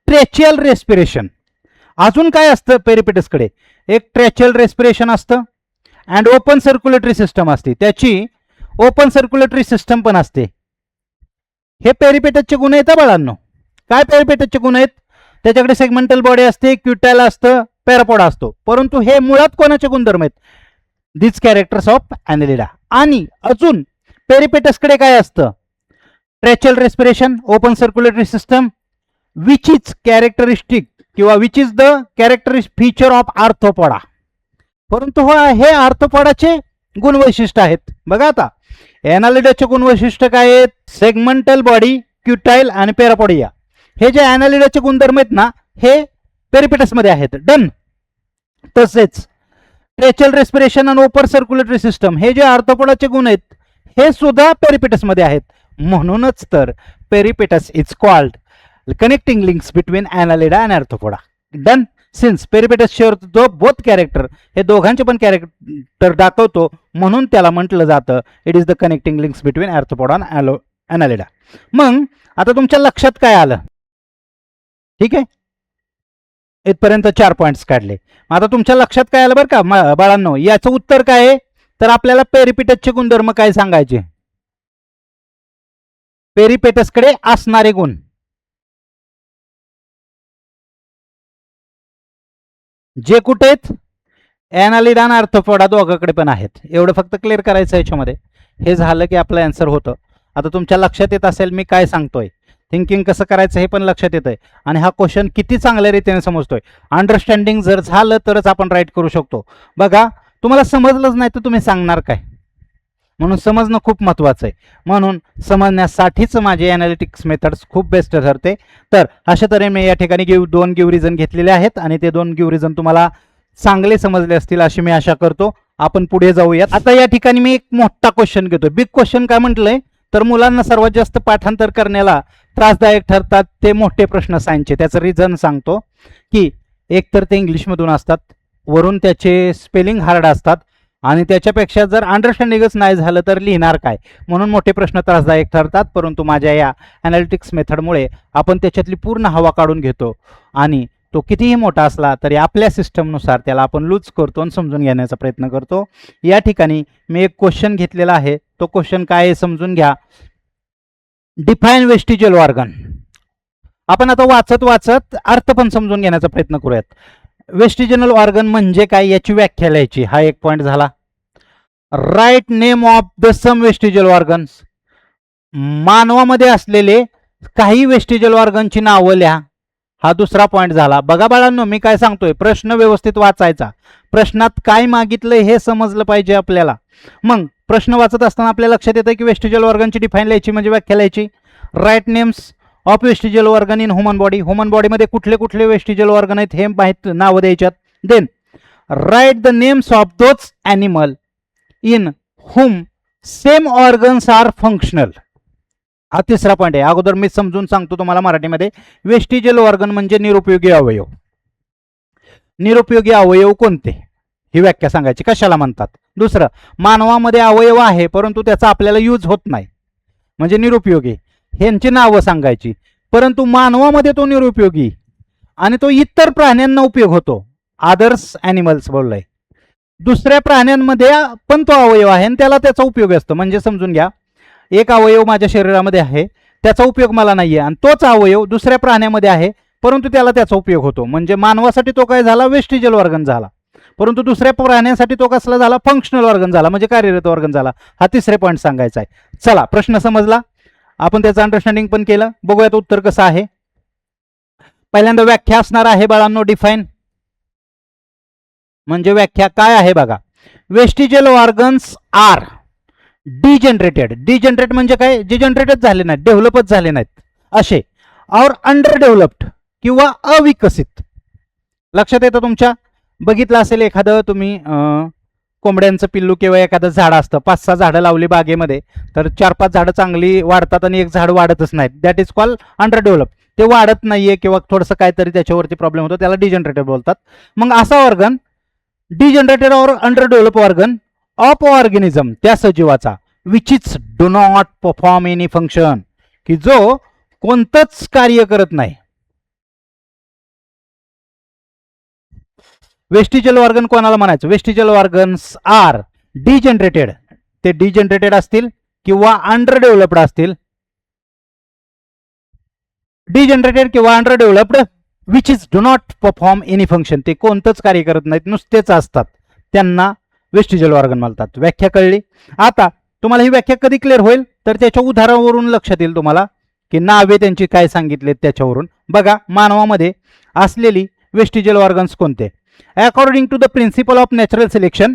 tracheal respiration. अजून काय असतं पेरिपेटसकडे? एक ट्रॅचल रेस्पिरेशन असतं अँड ओपन सर्क्युलेटरी सिस्टम असते, त्याची ओपन सर्क्युलेटरी सिस्टम पण असते. हे पेरिपेटसचे गुण आहेत बाळांनो. काय पेरिपेटसचे गुण आहेत? त्याच्याकडे सेगमेंटल बॉडी असते, क्युटाइल असतं, पॅरापोडा असतो. परंतु हे मुळात कोणाचे गुणधर्म आहेत? This characters of Annelida. आणि अजून पेरिपेटसकडे काय असतं? Tracheal respiration, open circulatory system, which is characteristic किंवा which is the characteristic feature of Arthropoda. परंतु हे आर्थ्रोपोडाचे गुणवैशिष्ट्य आहेत. बघा आता ॲनालिडाचे गुणवैशिष्ट्य काय आहेत? सेगमेंटल बॉडी, क्युटाइल आणि पॅरापोडिया. हे जे ॲनालिडाचे गुणधर्म आहेत ना, हे पेरिपेटसमध्ये आहेत. डन. तसेच ट्रॅचल रेस्पिरेशन आणि ओपन सर्क्युलेटरी सिस्टम हे जे आर्थ्रोपोडाचे गुण आहेत, हे सुद्धा पेरिपेटसमध्ये आहेत. म्हणूनच तर peripatus is called connecting links between annelida आणि arthropoda. Done. Since peripatus share जो बोथ कॅरेक्टर, हे दोघांचे पण कॅरेक्टर दाखवतो, म्हणून त्याला म्हटलं जातं it is the connecting links between arthropoda आणि ॲनालिडा. मग आता तुमच्या लक्षात काय आलं? ठीक आहे, इथपर्यंत 4 पॉईंट्स काढले. आता तुमच्या लक्षात काय आलं बरं का बाळांनो? याचं उत्तर काय आहे? तर आपल्याला पेरिपेटसचे गुणधर्म काय सांगायचे? पेरिपेटसकडे असणारे गुण. जे कुठे आहेत? ॲनालिडा आणि आर्थ्रोपोडा दोघांकडे पण आहेत. एवढं फक्त क्लिअर करायचं याच्यामध्ये. हे झालं की आपलं आन्सर होतं. आता तुमच्या लक्षात येत असेल मी काय सांगतोय, थिंकिंग कसं करायचं हे पण लक्षात येतंय, आणि हा क्वेश्चन किती चांगल्या रीतीने समजतोय. अंडरस्टँडिंग जर झालं तरच आपण राईट करू शकतो. बघा, तुम्हाला समजलंच नाही तर तुम्ही सांगणार काय? म्हणून समजणं खूप महत्त्वाचं आहे. म्हणून समजण्यासाठीच माझे ॲनालिटिक्स मेथड्स खूप बेस्ट ठरते. तर अशा तऱ्हेने मी या ठिकाणी दोन गिव रिझन घेतलेले आहेत, आणि ते 2 गिव रिझन तुम्हाला चांगले समजले असतील अशी मी आशा करतो. आपण पुढे जाऊयात. आता या ठिकाणी मी एक मोठा क्वेश्चन घेतोय. बिग क्वेश्चन काय म्हटलंय? तर मुलांना सर्वात जास्त पाठांतर करण्याला त्रासदायक ठरतात ते मोठे प्रश्न सायन्सचे. त्याचं रिझन सांगतो की एकतर ते इंग्लिशमधून असतात, वरून त्याचे स्पेलिंग हार्ड असतात, आणि त्याच्यापेक्षा जर अंडरस्टँडिंगच नाही झालं तर लिहिणार काय? म्हणून मोठे प्रश्न त्रासदायक ठरतात. परंतु माझ्या या ॲनालिटिक्स मेथडमुळे आपण त्याच्यातली पूर्ण हवा काढून घेतो, आणि तो कितीही मोठा असला तरी आपल्या सिस्टमनुसार त्याला आपण लूज करतो आणि समजून घेण्याचा प्रयत्न करतो. या ठिकाणी मी एक क्वेश्चन घेतलेला आहे. तो क्वेश्चन काय आहे समजून घ्या. Define vestigial organ. आपण आता वाचत वाचत अर्थ पण समजून घेण्याचा प्रयत्न करूयात. वेस्टिजियल ऑर्गन म्हणजे काय याची व्याख्या लिहायची. हा एक पॉईंट झाला. Write name of the some vestigial organs. मानवामध्ये असलेले काही वेस्टिजियल ऑर्गनची नावं लिहा. हा दुसरा पॉईंट झाला. बघा बाळांनो, मी काय सांगतोय, प्रश्न व्यवस्थित वाचायचा. प्रश्नात काय मागितलंय हे समजलं पाहिजे आपल्याला. मग प्रश्न वाचत असताना आपल्या लक्षात येतं की वेस्टिजियल ऑर्गनची डिफाईन लिहायची म्हणजे व्याख्या लिहायची. Write names of vestigial organ in human body. Human बॉडीमध्ये कुठले कुठले वेस्टिजियल ऑर्गन आहेत हे माहित नावं द्यायच्यात. Then write the names of those animal in whom same organs are functional. हा तिसरा पॉईंट आहे. अगोदर मी समजून सांगतो तुम्हाला मराठीमध्ये. वेस्टिजियल ऑर्गन म्हणजे निरुपयोगी अवयव. निरुपयोगी अवयव कोणते ही व्याख्या सांगायची, कशाला म्हणतात. दुसरं, मानवामध्ये अवयव आहे परंतु त्याचा आपल्याला यूज होत नाही म्हणजे निरुपयोगी, ह्यांची नावं सांगायची. परंतु मानवामध्ये तो निरुपयोगी आणि तो इतर प्राण्यांना उपयोग होतो, अदर्स ॲनिमल्स बोललाय. दुसऱ्या प्राण्यांमध्ये पण तो अवयव आहे आणि त्याला त्याचा उपयोग असतो. म्हणजे समजून घ्या, एक अवयव माझ्या शरीरामध्ये आहे, त्याचा उपयोग मला नाहीये, आणि तोच अवयव दुसऱ्या प्राण्यामध्ये आहे परंतु त्याला त्याचा उपयोग होतो. म्हणजे मानवासाठी तो काय झाला, वेस्टिजियल ऑर्गन झाला. परंतु दुसऱ्या प्राण्यासाठी तो कसला झाला, फंक्शनल ऑर्गन झाला, म्हणजे कार्यरत ऑर्गन झाला. हा तिसरे पॉईंट सांगायचा आहे. चला, प्रश्न समजला, आपण त्याचं अंडरस्टँडिंग पण केलं. बघूयात उत्तर कसं आहे. पहिल्यांदा व्याख्या असणार आहे बाळांनो. डिफाईन म्हणजे व्याख्या काय आहे बघा. Vestigial organs are degenerated. Degenerate म्हणजे काय, जे जनरेटच झाले नाहीत, डेव्हलपच झाले नाहीत असे, और अंडर डेव्हलप्ड किंवा अविकसित. लक्षात येतं तुमच्या. बघितलं असेल एखादं तुम्ही कोंबड्यांचं पिल्लू किंवा एखादं झाड असतं, 5-6 झाडं लावली बागेमध्ये तर 4-5 झाडं चांगली वाढतात आणि एक झाड वाढतच नाहीत. That is called under develop. ते वाढत नाहीये किंवा थोडंसं काहीतरी त्याच्यावरती प्रॉब्लेम होतो, त्याला डिजनरेटेड बोलतात. मग असा organ degenerated or under develop organ of organism, त्या सजीवाचा, which is do not perform any function, की जो कोणतंच कार्य करत नाही. वेस्टिजल ऑर्गन कोणाला म्हणायचं? वेस्टिजल ऑर्गन्स आर डिजनरेटेड, ते डिजनरेटेड असतील किंवा अंडर डेव्हलप्ड असतील, डिजनरेटेड किंवा under developed which is do not perform any function, ते कोणतंच कार्य करत नाहीत, नुसतेच असतात, त्यांना वेस्टिजल ऑर्गन म्हणतात. व्याख्या कळली? आता तुम्हाला ही व्याख्या कधी क्लिअर होईल तर त्याच्या उदाहरणावरून लक्षात येईल तुम्हाला की नावे त्यांची काय सांगितलेत त्याच्यावरून. बघा मानवामध्ये असलेली वेस्टिजल ऑर्गन्स कोणते? According to the principle of natural selection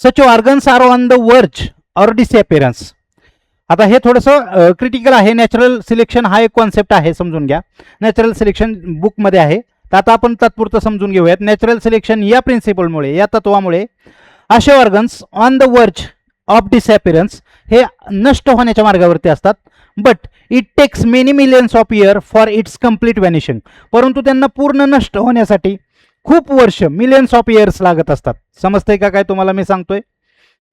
such organs are on the verge or disappearance. आता हे थोडंसं क्रिटिकल आहे. नॅचरल सिलेक्शन हा एक कॉन्सेप्ट आहे, समजून घ्या. नॅचरल सिलेक्शन बुकमध्ये आहे, तर आता आपण तात्पुरतं समजून घेऊयात. नॅचरल सिलेक्शन या प्रिन्सिपलमुळे, या तत्वामुळे असे organs on the verge of disappearance हे नष्ट होण्याच्या मार्गावरती असतात. But it takes many millions of year for its complete vanishing. परंतु त्यांना पूर्ण नष्ट होण्यासाठी खूप वर्ष, मिलियन्स ऑफ इयर्स लागत असतात. समजतंय का काय तुम्हाला मी सांगतोय?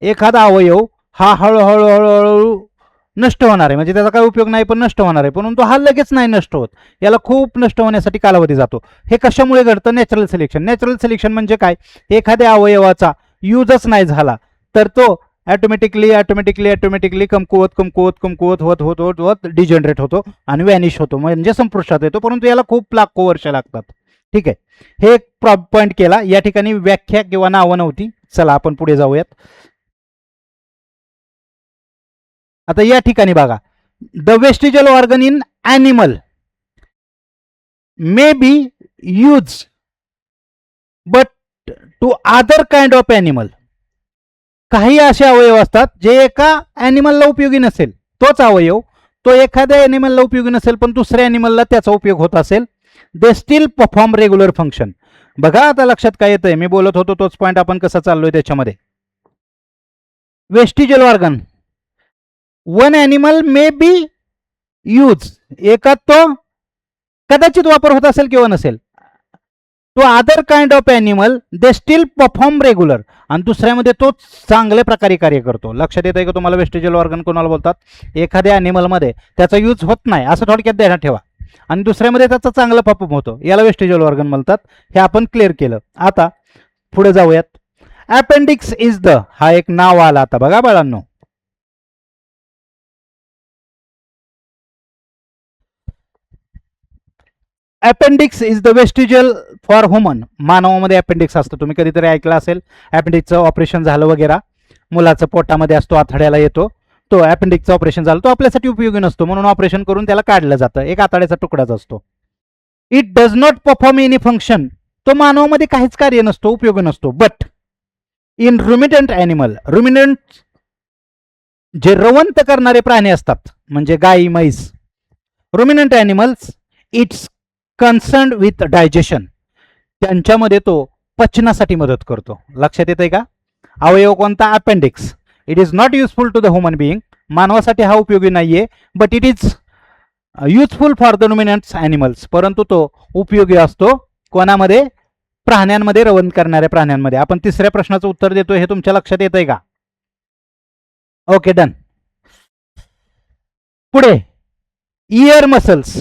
एखादा अवयव हा हळूहळू हळूहळू नष्ट होणार आहे, म्हणजे त्याचा काही उपयोग नाही पण नष्ट होणार आहे, परंतु हा लगेच नाही नष्ट होत, याला खूप नष्ट होण्यासाठी कालावधी जातो. हे कशामुळे घडतं? Natural selection. नॅचरल सिलेक्शन म्हणजे काय? एखाद्या अवयवाचा यूजच नाही झाला तर तो ऑटोमॅटिकली कमकुवत होत डिजनरेट होतो आणि व्हॅनिश होतो, म्हणजे संपुष्टात येतो, परंतु याला खूप लाखो वर्ष लागतात. ठीक आहे, हे एक पॉइंट केला. या ठिकाणी व्याख्या किंवा नावं नव्हती. चला आपण पुढे जाऊयात. आता या ठिकाणी बघा, the vestigial organ in animal may be use but to other kind of animal. काही असे अवयव असतात जे एका ॲनिमलला उपयोगी नसेल, तोच अवयव तो एखाद्या ॲनिमलला उपयोगी नसेल पण दुसऱ्या ॲनिमलला त्याचा उपयोग होत असेल. They still perform regular function. बघा आता लक्षात काय येतंय, मी बोलत होतो तोच पॉइंट आपण कसा चाललोय त्याच्यामध्ये. Vestigial organ one animal may be use, एका तो कदाचित वापर होत असेल किंवा नसेल, तो other kind of animal they still perform regular, आणि दुसऱ्यामध्ये तो चांगल्या प्रकारे कार्य करतो. लक्षात येत आहे का तुम्हाला वेस्टिजल ऑर्गन कोणाला बोलतात? एखाद्या ॲनिमलमध्ये त्याचा यूज होत नाही असं थोडक्यात ध्यानात ठेवा, आणि दुसऱ्यामध्ये त्याचा चांगला परफॉर्म होतो, याला वेस्टिजल ऑर्गन म्हणतात. हे आपण क्लिअर केलं. आता पुढे जाऊयात. अपेंडिक्स इज द, हा एक नाव आला आता बघा बाळांनो. Appendix is the vestigial for human. मानवामध्ये अपेंडिक्स असतं, तुम्ही कधीतरी ऐकलं असेल. अपेंडिक्सचं ऑपरेशन झालं वगैरे, मुलाचं पोटामध्ये असतो, आथड्याला येतो, तो अपेंडिक्सचं ऑपरेशन झालं, तो आपल्यासाठी उपयोगी नसतो म्हणून ऑपरेशन करून त्याला काढलं जातं, एक आतड्याचा तुकडाच असतो. It does not perform any function, तो मानवामध्ये काहीच कार्य नसतो, उपयोगी नसतो. But in ruminant animal, ruminant जे रवंत करणारे प्राणी असतात म्हणजे गाई म्हैस, ruminant animals its concern with digestion, त्यांच्यामध्ये तो पचनासाठी मदत करतो. लक्षात येतंय का? अवयव कोणता? Appendix. It is not useful to the human being, मानवासाठी हा उपयोगी नाहीये. But it is useful for the ruminants animals, परंतु तो उपयोगी असतो कोणामध्ये? प्राण्यांमध्ये, रवंत करणाऱ्या प्राण्यांमध्ये. आपण तिसऱ्या प्रश्नाचं उत्तर देतोय, हे तुमच्या लक्षात येतंय का? Okay, done. पुढे, ear muscles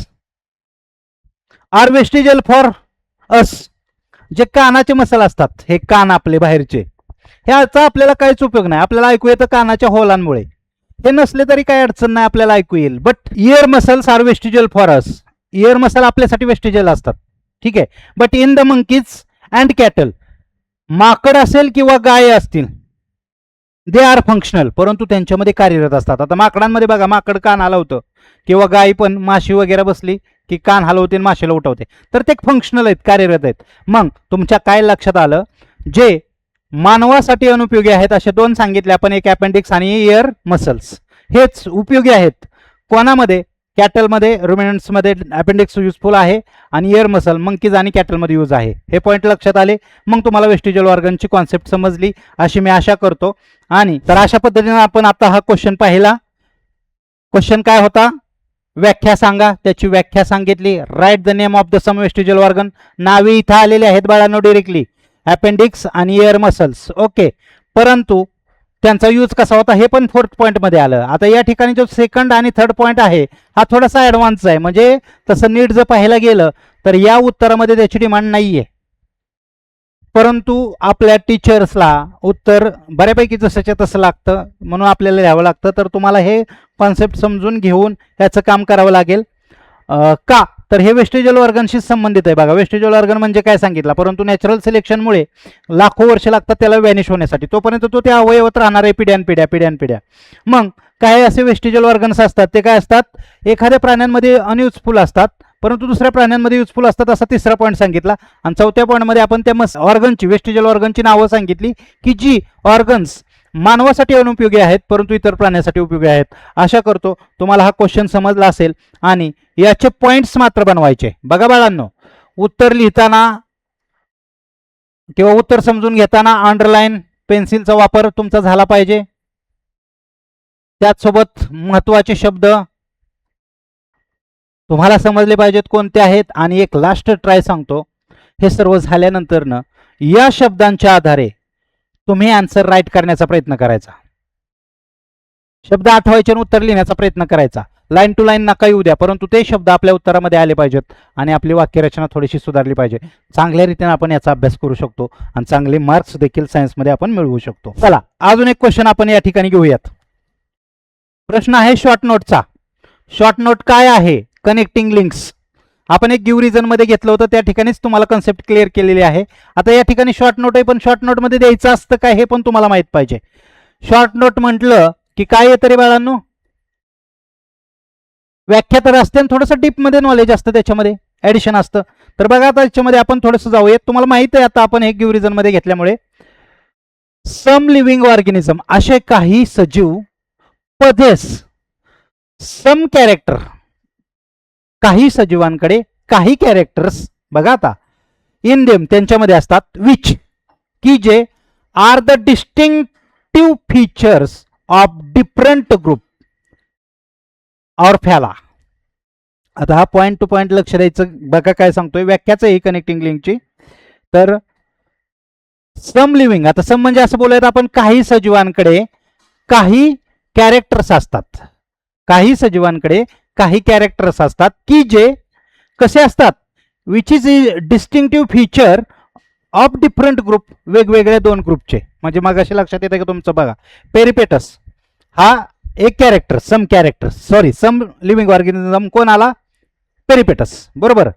are vestigial for us. जे कानाचे मसल असतात, हे कान आपले बाहेरचे, ह्याचा आपल्याला काहीच उपयोग नाही. आपल्याला ऐकू येतं कानाच्या होलांमुळे, ते नसले तरी काही अडचण नाही, आपल्याला ऐकू येईल. But ear muscles are vestigial for us. Ear muscle आपल्यासाठी वेस्टिजल असतात, ठीक आहे. But in the monkeys and cattle, माकड असेल किंवा गाय असतील, दे आर फंक्शनल, परंतु त्यांच्यामध्ये कार्यरत असतात. आता माकडांमध्ये बघा, माकड कान हलवतं किंवा गाय पण माशी वगैरे बसली की कान हलवते आणि माशीला उठवते, तर ते फंक्शनल आहेत, कार्यरत आहेत. मग तुमच्या काय लक्षात आलं? जे मानवासाठी अनुपयोगी आहेत असे दोन सांगितले आपण, एक अपेंडिक्स आणि इयर मसल्स, हेच उपयोगी आहेत. कोणामध्ये? कॅटलमध्ये, रुमिनंट्समध्ये अपेंडिक्स युजफुल आहे आणि इयर मसल मंकीज आणि कॅटलमध्ये यूज आहे. हे पॉईंट लक्षात आले. मग तुम्हाला वेस्टिजल ऑर्गनची कॉन्सेप्ट समजली अशी मी आशा करतो. आणि तर अशा पद्धतीने आपण आता हा क्वेश्चन पाहिला. क्वेश्चन काय होता? व्याख्या सांगा. त्याची व्याख्या सांगितली. Write the name of the some vestigial organ. नावे इथं आलेले आहेत बाळांनो डायरेक्टली, अपेंडिक्स आणि इयर मसल्स. ओके, परंतु त्यांचा यूज कसा होता हे पण फोर्थ पॉईंट मध्ये आलं. आता या ठिकाणी जो सेकंड आणि थर्ड पॉईंट आहे हा थोडासा ऍडव्हान्स आहे, म्हणजे तसं नीट जर पाहायला गेलं तर या उत्तरामध्ये त्याची डिमांड नाहीये. परंतु आपल्या टीचर्सला उत्तर बऱ्यापैकी जसंच्या तसं लागतं, म्हणून आपल्याला लिहावं लागतं. तर तुम्हाला हे कॉन्सेप्ट समजून घेऊन याचं काम करावं लागेल. का तर हे वेस्टेजल ऑर्गनशी संबंधित आहे. बघा, वेस्टेजल ऑर्गन म्हणजे काय सांगितलं, परंतु नॅचरल सिलेक्शनमुळे लाखो वर्ष लागतात त्याला व्हॅनिश होण्यासाठी. तोपर्यंत तो त्या अवयवात राहणार आहे पिढ्यानपिढ्या. मग काय असे वेस्टेजल ऑर्गन्स असतात, ते काय असतात, एखाद्या प्राण्यांमध्ये अनयुजफुल असतात परंतु दुसऱ्या प्राण्यांमध्ये युजफुल असतात, असा तिसरा पॉईंट सांगितला. आणि चौथ्या पॉईंटमध्ये आपण त्या ऑर्गनची, वेस्टेजल ऑर्गनची नावं सांगितली की जी ऑर्गन्स मानवासाठी अनुपयोगी आहेत परंतु इतर प्राण्यासाठी उपयोगी आहेत. आशा करतो तुम्हाला हा क्वेश्चन समजला असेल आणि याचे पॉइंट्स मात्र बनवायचे. बघा बाळांनो, उत्तर लिहिताना किंवा उत्तर समजून घेताना अंडरलाईन पेन्सिलचा वापर तुमचा झाला पाहिजे. त्याचसोबत महत्वाचे शब्द तुम्हाला समजले पाहिजेत कोणते आहेत. आणि एक लास्ट ट्राय सांगतो, हे सर्व झाल्यानंतर न या शब्दांच्या आधारे तुम्ही आन्सर राईट करण्याचा प्रयत्न करायचा. शब्द आठवायचे आणि उत्तर लिहिण्याचा प्रयत्न करायचा. लाईन टू लाईन नका येऊ द्या, परंतु ते शब्द आपल्या उत्तरामध्ये आले पाहिजेत आणि आपली वाक्यरचना थोडीशी सुधारली पाहिजे. चांगल्या रीतीने आपण याचा अभ्यास करू शकतो आणि चांगले मार्क्स देखील सायन्समध्ये आपण मिळवू शकतो. चला, अजून एक क्वेश्चन आपण या ठिकाणी घेऊयात. प्रश्न आहे शॉर्ट नोटचा. शॉर्ट नोट काय आहे? Connecting links. आपण एक गिव रिझन मध्ये घेतलं होतं, त्या ठिकाणीच तुम्हाला कन्सेप्ट क्लिअर केलेली आहे. आता या ठिकाणी शॉर्ट नोट आहे, पण शॉर्ट नोट मध्ये द्यायचं असतं काय हे पण तुम्हाला माहित पाहिजे. शॉर्ट नोट म्हटलं की काय येतं रे बाळांनो? व्याख्या तर असते आणि थोडंसं डीप मध्ये नॉलेज असतं, त्याच्यामध्ये ऍडिशन असतं. तर बघा, आता याच्यामध्ये आपण थोडंसं जाऊयात. तुम्हाला माहित आहे आता आपण हे गिव रिझन मध्ये घेतल्यामुळे, सम लिव्हिंग ऑर्गॅनिझम असे काही सजीव पदेस, सम कॅरेक्टर, काही सजीवांकडे काही कॅरेक्टर्स, बघा आता, इन देम त्यांच्यामध्ये असतात, विच की जे are the distinctive features of different group or phyla. आता हा पॉइंट टू पॉइंट लक्ष द्यायचं. बघा काय सांगतोय, व्याख्याच आहे कनेक्टिंग लिंकची. तर सम लिव्हिंग, आता सम म्हणजे असं बोलायचं आपण, काही सजीवांकडे काही कॅरेक्टर्स असतात, काही सजीवांकडे काही कॅरेक्टर्स असतात की जे कसे असतात, which is distinctive feature of different group, वेगवेगळ्या दोन ग्रुपचे. म्हणजे मग असे लक्षात येतं का तुमचं, बघा, पेरिपेटस हा एक कॅरेक्टर, सम लिव्हिंग ऑर्गॅनिझम कोण आला? पेरिपेटस, बरोबर.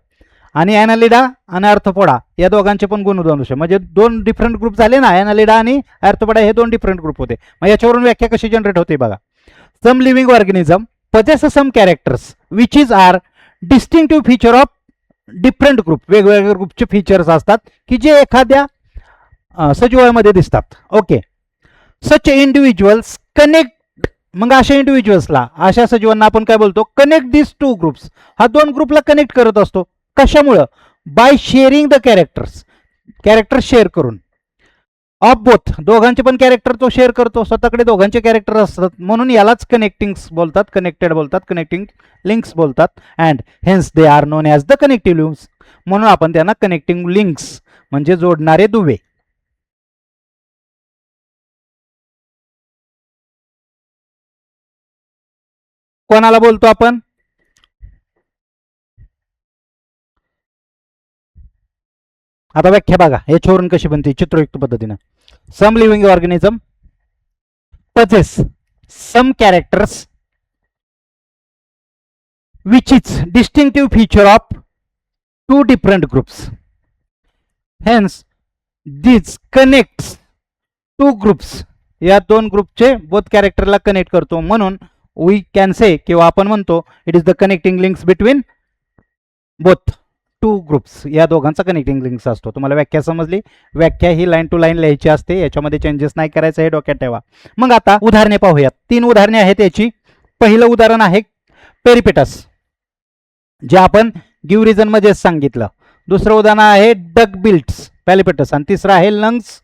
आणि ॲनालिडा आणि आर्थ्रोपोडा या दोघांचे पण गुणधर्म, म्हणजे दोन डिफरंट ग्रुप झाले ना, ॲनालिडा आणि आर्थ्रोपोडा हे दोन डिफरंट ग्रुप होते. मग याच्यावरून व्याख्या कशी जनरेट होते बघा. Some living organism possess some characters which is are distinctive feature of different group, वेगवेगळ्या ग्रुपचे फीचर्स असतात की जे एखाद्या सजीवामध्ये दिसतात. ओके, सच इंडिव्हिज्युअल्स कनेक्ट, मग अशा इंडिव्हिज्युअल्सला, अशा सजीवांना आपण काय बोलतो? कनेक्ट दिस टू ग्रुप्स, हा दोन ग्रुपला कनेक्ट करत असतो. कशामुळं? By sharing the characters, character share करून. ऑफ बोथ, दोघांचे पण कॅरेक्टर तो शेअर करतो, स्वतःकडे दोघांचे कॅरेक्टर असतात, म्हणून यालाच कनेक्टिंग्स बोलतात, कनेक्टेड बोलतात, कनेक्टिंग लिंक्स बोलतात. And hence they are known as the connective links, म्हणून आपण त्यांना कनेक्टिंग लिंक्स म्हणजे जोडणारे दुवे. कोणाला बोलतो आपण? आता व्याख्या बघा, याच्यावरून कशी बनते चित्रयुक्त पद्धतीने. Some living organism possess some characters which is distinctive feature of two different groups, hence this connects two groups, या दोन ग्रुपचे बोथ कॅरेक्टरला कनेक्ट करतो, म्हणून वी कॅन से किंवा आपण म्हणतो it is the connecting links between both two groups, या दोघांचा कनेक्टिंग लिंक्स असतो. तुम्हाला व्याख्या समजली? व्याख्या ही लाईन टू लाईन लिहायची असते, याच्यामध्ये चेंजेस नाही करायचं, हे डोक्यात ठेवा. मग आता उदाहरणे पाहूयात. 3 उदाहरणे आहेत याची. पहिलं उदाहरण आहे पेरिपेटस, जे आपण गिव रिझन मध्ये सांगितलं. दुसरं उदाहरण आहे डक बिल्ट्स पेरिपेटस, आणि तिसरं आहे लंग्स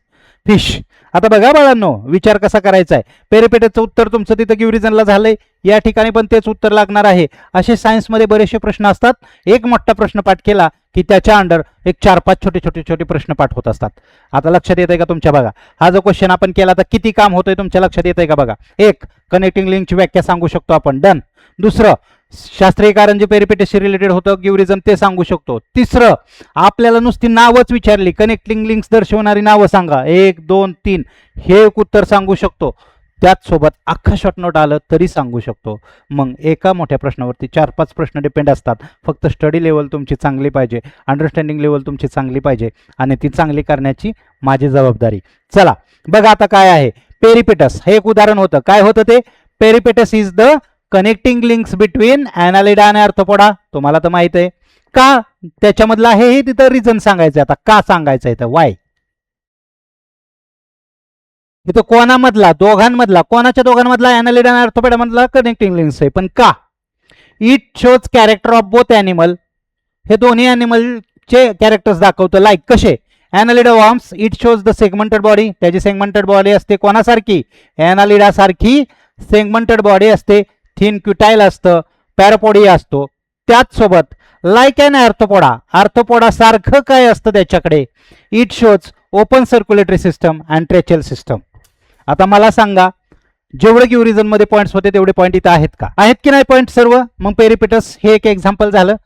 फिश. आता बघा बाळांनो, विचार कसा करायचा आहे. पेरिपेटसचं उत्तर तुमचं तिथं गिव रिझनला झालंय, या ठिकाणी पण तेच उत्तर लागणार आहे. असे सायन्समध्ये बरेचसे प्रश्न असतात. एक मोठा प्रश्न पाठ केला की त्याच्या अंडर एक 4-5 छोटे प्रश्न पाठ होत असतात. आता लक्षात येत आहे का तुमच्या? बघा, हा जो क्वेश्चन आपण केला तर किती काम होतंय तुमच्या लक्षात येत आहे का? बघा, एक, कनेक्टिंग लिंकची व्याख्या सांगू शकतो आपण, डन. दुसरं, शास्त्रीय कारण जे पेरिपेटसशी रिलेटेड होतं गिवरिझम ते सांगू शकतो. तिसरं, आपल्याला नुसती नावच विचारली, कनेक्टिंग लिंक्स दर्शवणारी नावं सांगा, 1 2 3, हे एक उत्तर सांगू शकतो. त्याच सोबत अख्खा शॉर्ट नोट आलं तरी सांगू शकतो. मग एका मोठ्या प्रश्नावरती 4-5 प्रश्न डिपेंड असतात. फक्त स्टडी लेवल तुमची चांगली पाहिजे, अंडरस्टँडिंग लेवल तुमची चांगली पाहिजे आणि ती चांगली करण्याची माझी जबाबदारी. चला बघा आता काय आहे पेरिपेटस. हे एक उदाहरण होतं. काय होतं ते? Peripatus is the connecting links between annelida आणि आर्थ्रोपोडा. तुम्हाला तर माहित आहे. का त्याच्यामधलं आहे हे तिथं रिझन सांगायचं. आता का सांगायचं आहे तर वाय. इथं कोणामधला, दोघांमधला, कोणाच्या दोघांमधला? ॲनालिडा आणि आर्थ्रोपोडा मधला कनेक्टिंग लिंक्स आहे. पण का? It shows character of both animal. हे दोन्ही ॲनिमलचे कॅरेक्टर्स दाखवतं. लाईक कसे? Annelida worms it shows the segmented body. त्याची सेगमेंटेड बॉडी असते कोणासारखी? ॲनालिडा सारखी सेगमेंटेड बॉडी असते. थिन क्युटाईल असतं, पॅरापोडिया असतो. त्याच सोबत लाईक अँड आर्थ्रोपोडा, आर्थ्रोपोडा सारखं काय असतं त्याच्याकडे? It shows open circulatory system and tracheal system. आता मला सांगा, जेवढे गिवरिझन मध्ये पॉईंट्स होते तेवढे पॉईंट इथं आहेत का? आहेत की नाही पॉईंट सर्व? मग पेरिपेटस हे एक एक्झाम्पल झालं,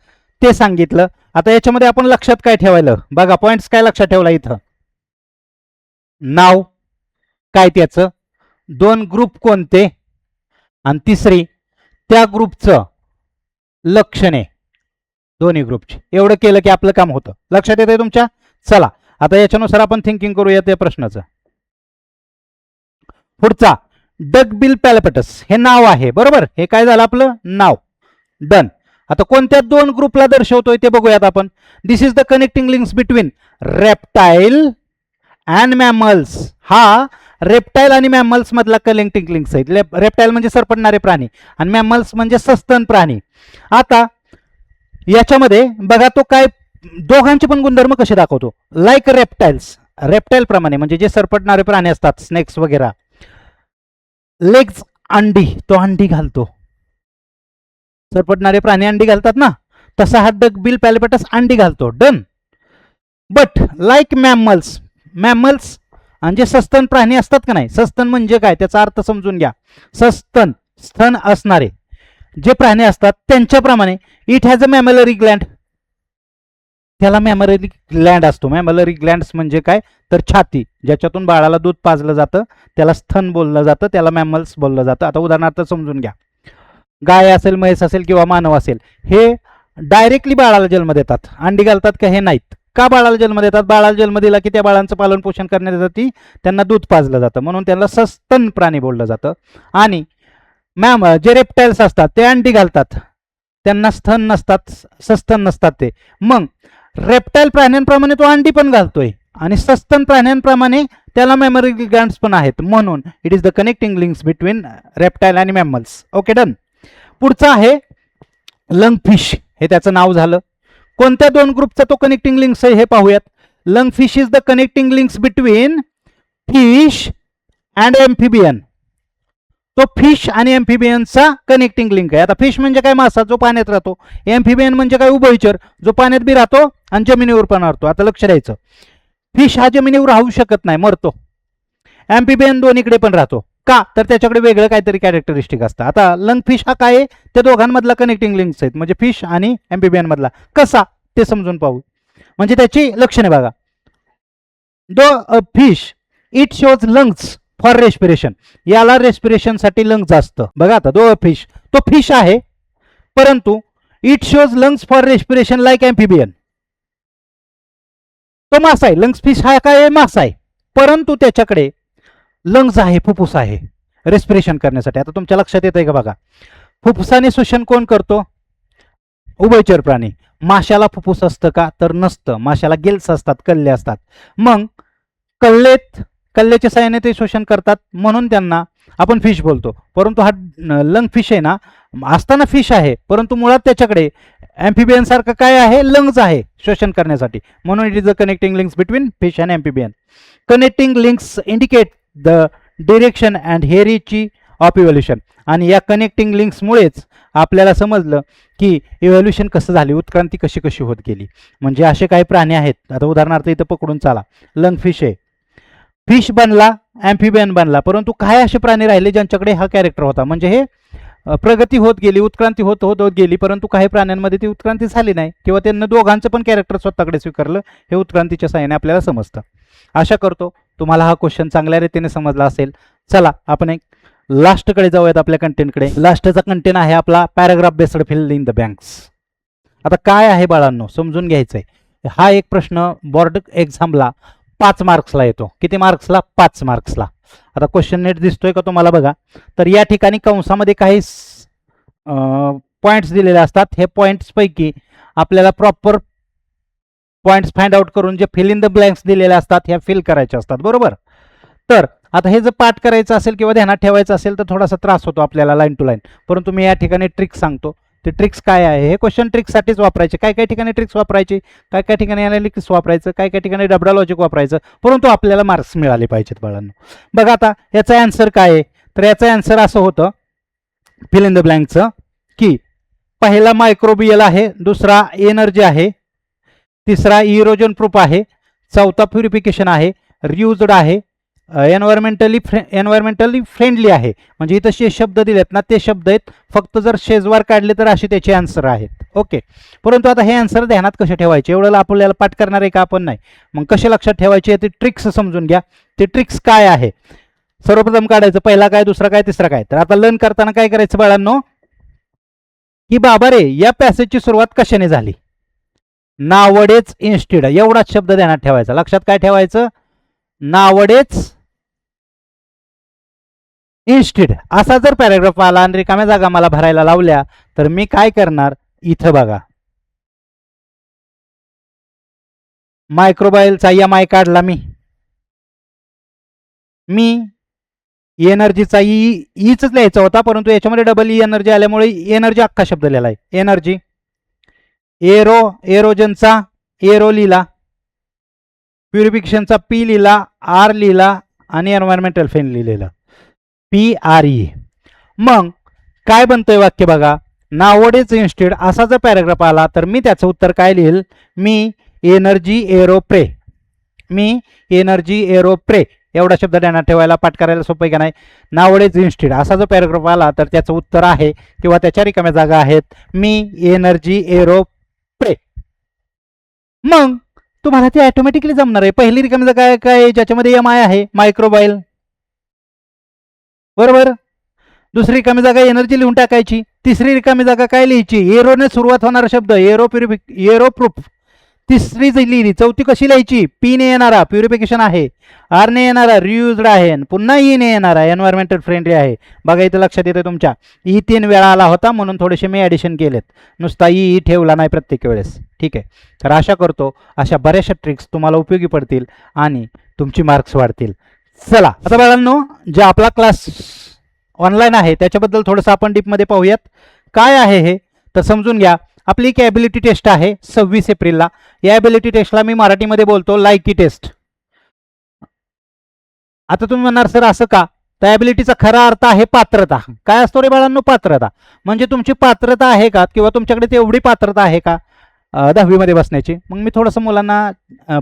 ते सांगितलं. आता याच्यामध्ये आपण लक्षात काय ठेवायला? बघा पॉईंट्स काय लक्षात ठेवला इथं? नाव काय त्याचं, 2 ग्रुप कोणते, आणि तिसरी त्या ग्रुपचं लक्षणे दोन्ही ग्रुपची. एवढं केलं की आपलं काम होतं. लक्षात येतंय तुमच्या? चला आता याच्यानुसार आपण थिंकिंग करूया त्या प्रश्नाचं. पुढचा डग बिल पॅलेपेटस हे नाव आहे बरोबर. हे काय झालं आपलं नाव. डन. आता कोणत्या 2 ग्रुपला दर्शवतोय ते बघूयात आपण. This is the connecting links between reptile and mammals. हा रेप्टाईल आणि मॅमल्स मधला कनेक्टिंग लिंक्स आहेत. रेप्टाईल म्हणजे सरपटणारे प्राणी आणि मॅमल्स म्हणजे सस्तन प्राणी. आता याच्यामध्ये बघा तो काय दोघांचे पण गुणधर्म कसे दाखवतो. लाईक रेप्टाइल्स, रेप्टाईल प्रमाणे म्हणजे जे सरपटणारे प्राणी असतात, स्नेक्स वगैरे, लेग्स अंडी, तो अंडी घालतो. सरपटणारे प्राणी अंडी घालतात ना, तसा हा डग बिल पॅलेपेटस अंडी घालतो. Done. But like mammals, mammals म्हणजे सस्तन प्राणी असतात का नाही. सस्तन म्हणजे काय त्याचा अर्थ समजून घ्या. सस्तन, स्तन असणारे जे प्राणी असतात त्यांच्याप्रमाणे इट हॅज अ मॅमलरी ग्लँड. त्याला मॅमलरी ग्लँड असतो. मॅमलरी ग्लँड्स म्हणजे काय तर छाती, ज्याच्यातून बाळाला दूध पाजलं जातं त्याला स्तन बोललं जातं, त्याला मॅमल्स बोललं जातं. आता उदाहरणार्थ समजून घ्या. गाय असेल, म्हैस असेल किंवा मानव असेल, हे डायरेक्टली बाळाला जन्म देतात. अंडी घालतात का? हे नाहीत. का बाळाला जन्म देतात? बाळाला जन्म दिला की त्या बाळांचं पालन पोषण करण्यासाठी त्यांना दूध पाजलं जातं, म्हणून त्यांना सस्तन प्राणी बोललं जातं. आणि जे रेप्टाइल्स असतात ते अंडी घालतात, त्यांना स्तन नसतात, सस्तन नसतात ते. मग रेप्टाईल प्राण्यांप्रमाणे तो अंडी पण घालतोय आणि सस्तन प्राण्यांप्रमाणे त्याला मॅमरी ग्लँड्स पण आहेत, म्हणून it is the connecting links between reptile आणि मॅमल्स. Okay done. पुढचा आहे लंगफिश. हे त्याचं नाव झालं. कोणत्या 2 ग्रुपचा तो कनेक्टिंग लिंक्स आहे हे पाहूयात. Lungfish is the connecting links between fish and amphibian. तो फिश आणि एम्फिबियनचा कनेक्टिंग लिंक आहे. आता फिश म्हणजे काय? मासा जो पाण्यात राहतो. एम्फिबियन म्हणजे काय? उभयचर जो पाण्यात बी राहतो आणि जमिनीवर पण राहतो. आता लक्ष द्यायचं, फिश हा जमिनीवर राहू शकत नाही, मरतो. एम्फिबियन दोन्हीकडे पण राहतो. का तर त्याच्याकडे वेगळं काहीतरी कॅरेक्टरिस्टिक असतं. आता लंगफिश हा काय आहे? त्या दोघांमधला कनेक्टिंग लिंक्स आहेत, म्हणजे फिश आणि एम्फिबियन मधला. कसा ते समजून पाहू. म्हणजे त्याची लक्षणे बघा. Fish it shows lungs for respiration. याला रेस्पिरेशन साठी लंग्स असतं. बघा आता फिश, तो फिश आहे परंतु it shows lungs for respiration like amphibian. तो मासा आहे. लंग्स फिश हा काय? मासा आहे, परंतु त्याच्याकडे लंग्स आहे, फुफ्फुस आहे रेस्पिरेशन करण्यासाठी. आता तुमच्या लक्षात येत आहे का? बघा, फुफ्फुसाने श्वसन कोण करतो? उभयचर प्राणी. माशाला फुफ्फुस असतं का? तर नसतं. माशाला गिल्स असतात, कल्ले असतात. मग कल्ल्याच्या साहाय्याने ते श्वसन करतात, म्हणून त्यांना आपण फिश बोलतो. परंतु हा लंग फिश आहे ना, असताना फिश आहे परंतु मुळात त्याच्याकडे एम्फिबियन सारखं काय आहे? लंग्स आहे श्वसन करण्यासाठी, म्हणून it is the connecting links between fish and amphibian. Connecting links indicate the direction and hierarchy of evolution. आणि या कनेक्टिंग लिंक्समुळेच आपल्याला समजलं की इव्होल्युशन कसं झाली, उत्क्रांती कशी कशी होत गेली. म्हणजे असे काही प्राणी आहेत. आता उदाहरणार्थ इथं पकडून चाला, लंग फिश आहे, फिश बनला, एम्फिबियन बनला, परंतु काय असे प्राणी राहिले ज्यांच्याकडे हा कॅरेक्टर होता. म्हणजे हे प्रगती होत गेली, उत्क्रांती होत होत होत गेली, परंतु काही प्राण्यांमध्ये ती उत्क्रांती झाली नाही किंवा त्यांना दोघांचं पण कॅरेक्टर स्वतःकडे स्वीकारलं, हे उत्क्रांतीच्या साहाय्याने आपल्याला समजतं. आशा करतो तुम्हाला हा क्वेश्चन चांगल्या रीतीने समजला असेल. चला आपण एक लास्टकडे जाऊयात, आपल्या कंटेंटकडे. लास्टचा कंटेंट आहे आपला paragraph based fill in the blanks. आता काय आहे बाळांनो, समजून घ्यायचंय. हा एक प्रश्न बोर्ड एक्झामला 5 मार्क्सला येतो. किती मार्क्सला? 5 मार्क्सला. आता क्वेश्चन नेट दिसतोय का तुम्हाला? बघा. तर या ठिकाणी कंसामध्ये काही पॉईंट्स दिलेले असतात. हे पॉईंट्स पैकी आपल्याला प्रॉपर पॉईंट्स फाइंड आउट करून जे फिल इन द ब्लँक्स दिलेले असतात ह्या फिल करायचे असतात, बरोबर. तर आता हे जर पाठ करायचं असेल किंवा ध्यानात ठेवायचं असेल तर थोडासा त्रास होतो आपल्याला लाईन टू लाईन, परंतु मी या ठिकाणी ट्रिक्स सांगतो. ते ट्रिक्स काय आहे? हे क्वेश्चन ट्रिक्ससाठीच वापरायचे. काय काय ठिकाणी ट्रिक्स वापरायचे, काय काय ठिकाणी अनालिटिक्स वापरायचं, काय काय ठिकाणी डबडा लॉजिक वापरायचं, परंतु आपल्याला मार्क्स मिळाले पाहिजेत बाळांनो. बघा आता याचा आन्सर काय आहे? तर याचं आन्सर असं होतं फिल इन द ब्लँकचं की पहिला मायक्रोबियल आहे, दुसरा एनर्जी आहे, तिसरा इरोजन प्रूफ आहे, चौथा प्युरिफिकेशन आहे, रियुज्ड आहे, एन्व्हायरमेंटली फ्रेंडली आहे. म्हणजे इथं जे शब्द दिलेत ना ते शब्द आहेत, फक्त जर शेजवार काढले तर असे त्याचे आन्सर आहेत. ओके. परंतु आता हे आन्सर ध्यानात कसे ठेवायचे? एवढं आपल्याला पाठ करणार आहे का आपण? नाही. मग कसे लक्षात ठेवायचे ते ट्रिक्स समजून घ्या. ते ट्रिक्स काय आहे? सर्वप्रथम काढायचं पहिला काय, दुसरा काय, तिसरा काय. तर आता लर्न करताना काय करायचं बाळांनो की बाबा रे या पॅसेजची सुरुवात कशाने झाली? नावडेच इन्स्टिड, एवढाच शब्द ध्यानात ठेवायचा. लक्षात काय ठेवायचं? नावडेच इन्स्टिड असा जर पॅराग्राफ आला आणि रिकाम्या जागा मला भरायला लावल्या तर मी काय करणार? इथं बघा मायक्रोबायलचा एम आय काढला मी एनर्जीचा ईच लिहायचा होता, परंतु याच्यामध्ये डबल ई एनर्जी आल्यामुळे एनर्जी अख्खा शब्द लिहिला आहे. एनर्जी. एरोजनचा एरो लिहिला, प्युरिफिकेशनचा पी लिहिला, आर लिहिला आणि एन्व्हायरमेंटल फ्रेंडली लिहिलं, PRE. मग काय बनतंय वाक्य बघा. नावडेच इन्स्टिड असा जर पॅराग्राफ आला तर मी त्याचं उत्तर काय लिहिल? मी एनर्जी एरोप्रे. एवढा शब्द ध्यानात ठेवायला, पाठ करायला सोपं आहे का नाही? नावडेच इन्स्टिड असा जो पॅराग्राफ आला तर त्याचं उत्तर आहे किंवा त्याच्या रिकाम्या जागा आहेत मी एनर्जी एरोप्रे. मग तुम्हाला ते ऑटोमॅटिकली जमणार आहे. पहिली रिकामी जागा काय? ज्याच्यामध्ये एम आय आहे, मायक्रोबाईल, बरोबर. दुसरी रिकामी जागा एनर्जी लिहून टाकायची. तिसरी रिकामी जागा काय लिहायची? एरोने सुरुवात होणारा शब्द एरो प्रूफ. तिसरी लिहिली. चौथी कशी लिहायची? पी ने येणारा प्युरिफिकेशन आहे, आर ने येणारा रियुज्ड आहे, पुन्हा ई ने येणारा एन्व्हायरमेंटल फ्रेंडली आहे. बघा इथं लक्षात येते तुमच्या ई 3 वेळा आला होता म्हणून थोडेसे मी ॲडिशन केलेत, नुसता ई ठेवला नाही प्रत्येक वेळेस. ठीक आहे. तर आशा करतो अशा बऱ्याचशा ट्रिक्स तुम्हाला उपयोगी पडतील आणि तुमची मार्क्स वाढतील. चला आता बाळांनो जे आपला क्लास ऑनलाईन आहे त्याच्याबद्दल थोडंसं आपण डीपमध्ये पाहूयात. काय आहे हे तर समजून घ्या. आपली एक ॲबिलिटी टेस्ट आहे 26 एप्रिलला. या ॲबिलिटी टेस्टला मी मराठीमध्ये बोलतो लायकी टेस्ट. आता तुम्ही म्हणणार सर असं का? तर ॲबिलिटीचा खरा अर्थ आहे पात्रता. काय असतो रे बाळांनो? पात्रता. म्हणजे तुमची पात्रता आहे का किंवा तुमच्याकडे तेवढी पात्रता आहे का 10वी मध्ये बसण्याची? मग मी थोडंसं मुलांना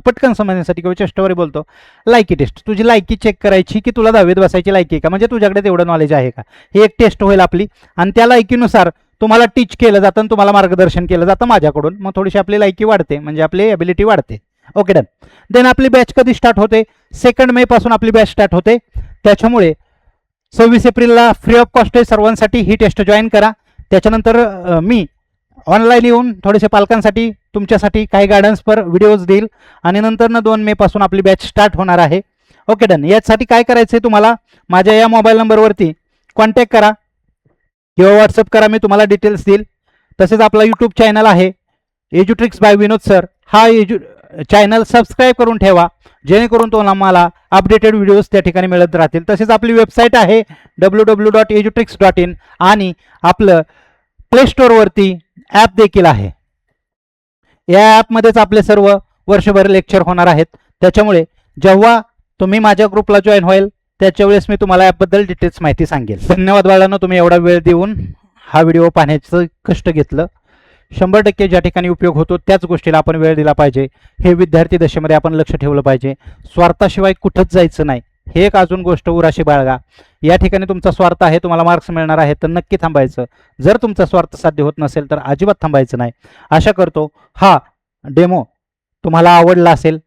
पटकन समजण्यासाठी किंवा चेष्टावरी बोलतो लायकी टेस्ट. तुझी लायकी चेक करायची की तुला 10वीत बसायची लायकी आहे का, म्हणजे तुझ्याकडे तेवढं नॉलेज आहे का, ही एक टेस्ट होईल आपली. आणि त्या लायकीनुसार तुम्हाला टीच केलं जातं आणि तुम्हाला मार्गदर्शन केलं जातं माझ्याकडून. मग थोडीशी आपली लायकी वाढते, म्हणजे आपली ॲबिलिटी वाढते. Okay done. देन आपली बॅच कधी स्टार्ट होते? 2 मे पासून आपली बॅच स्टार्ट होते. त्याच्यामुळे 26 एप्रिलला फ्री ऑफ कॉस्ट आहे सर्वांसाठी. ही टेस्ट जॉईन करा. त्याच्यानंतर मी ऑनलाईन येऊन थोडेसे पालकांसाठी तुमच्यासाठी काही गायडन्सपर व्हिडिओज देईल आणि नंतर 2 मे पासून आपली बॅच स्टार्ट होणार आहे. Okay done. यासाठी काय करायचं आहे तुम्हाला? माझ्या या मोबाईल नंबरवरती कॉन्टॅक्ट करा किंवा व्हॉट्सअप करा, मी तुम्हाला डिटेल्स देईल. तसेच आपला यूट्यूब चॅनल आहे एज्युट्रिक्स बाय विनोद सर. हा चॅनल सबस्क्राईब करून ठेवा जेणेकरून तुम्हाला अपडेटेड व्हिडिओज त्या ठिकाणी मिळत राहतील. तसेच आपली वेबसाईट आहे www.edutricks.in आणि आपलं प्ले स्टोअरवरती ॲप देखील आहे. या ॲपमध्येच आपले सर्व वर्षभर लेक्चर होणार आहेत. त्याच्यामुळे जेव्हा तुम्ही माझ्या ग्रुपला जॉईन होईल त्याच्या वेळेस मी तुम्हाला ॲपबद्दल डिटेल्स माहिती सांगेल. धन्यवाद बाळांनो, तुम्ही एवढा वेळ देऊन हा व्हिडिओ पाहण्याचं कष्ट घेतलं. 100% ज्या ठिकाणी उपयोग होतो त्याच गोष्टीला आपण वेळ दिला पाहिजे. हे विद्यार्थी दशेमध्ये आपण लक्ष ठेवलं पाहिजे. स्वार्थाशिवाय कुठंच जायचं नाही. हे एक अजून गोष्ट उराशी बाळगा. या ठिकाणी तुमचा स्वार्थ आहे, तुम्हाला मार्क्स मिळणार आहेत, तर नक्की थांबायचं. जर तुमचा स्वार्थ साध्य होत नसेल तर अजिबात थांबायचं नाही. आशा करतो हा डेमो तुम्हाला आवडला असेल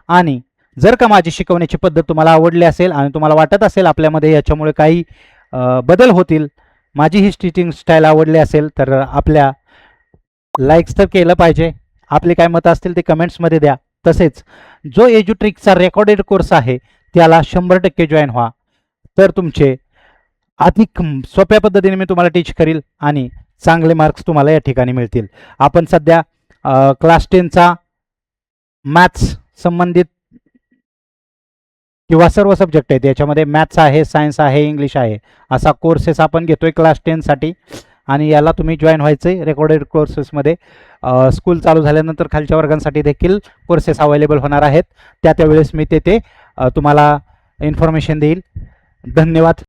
आणि जर का माझी शिकवण्याची पद्धत तुम्हाला आवडली असेल आणि तुम्हाला वाटत असेल आपल्यामध्ये याच्यामुळे काही बदल होतील, माझी ही टीचिंग स्टाईल आवडली असेल तर आपल्या लाईक्स तर केलं पाहिजे. आपले काय मतं असतील ते कमेंट्समध्ये द्या. तसेच जो एज्युट्रिकचा रेकॉर्डेड कोर्स आहे त्याला 100% जॉईन व्हा. तर तुमचे अधिक सोप्या पद्धतीने मी तुम्हाला टीच करील आणि चांगले मार्क्स तुम्हाला या ठिकाणी मिळतील. आपण सध्या क्लास 10चा मॅथ्स संबंधित किंवा सर्व सब्जेक्ट आहेत, याच्यामध्ये मॅथ्स आहे, सायन्स आहे, इंग्लिश आहे, असा कोर्सेस आपण घेतोय क्लास 10साठी आणि याला तुम्ही जॉईन व्हायचं रेकॉर्डेड कोर्सेसमध्ये. स्कूल चालू झाल्यानंतर खालच्या वर्गांसाठी देखील कोर्सेस अवेलेबल होणार आहेत. त्यावेळेस मी तेथे तुम्हाला इन्फॉर्मेशन देईल. धन्यवाद.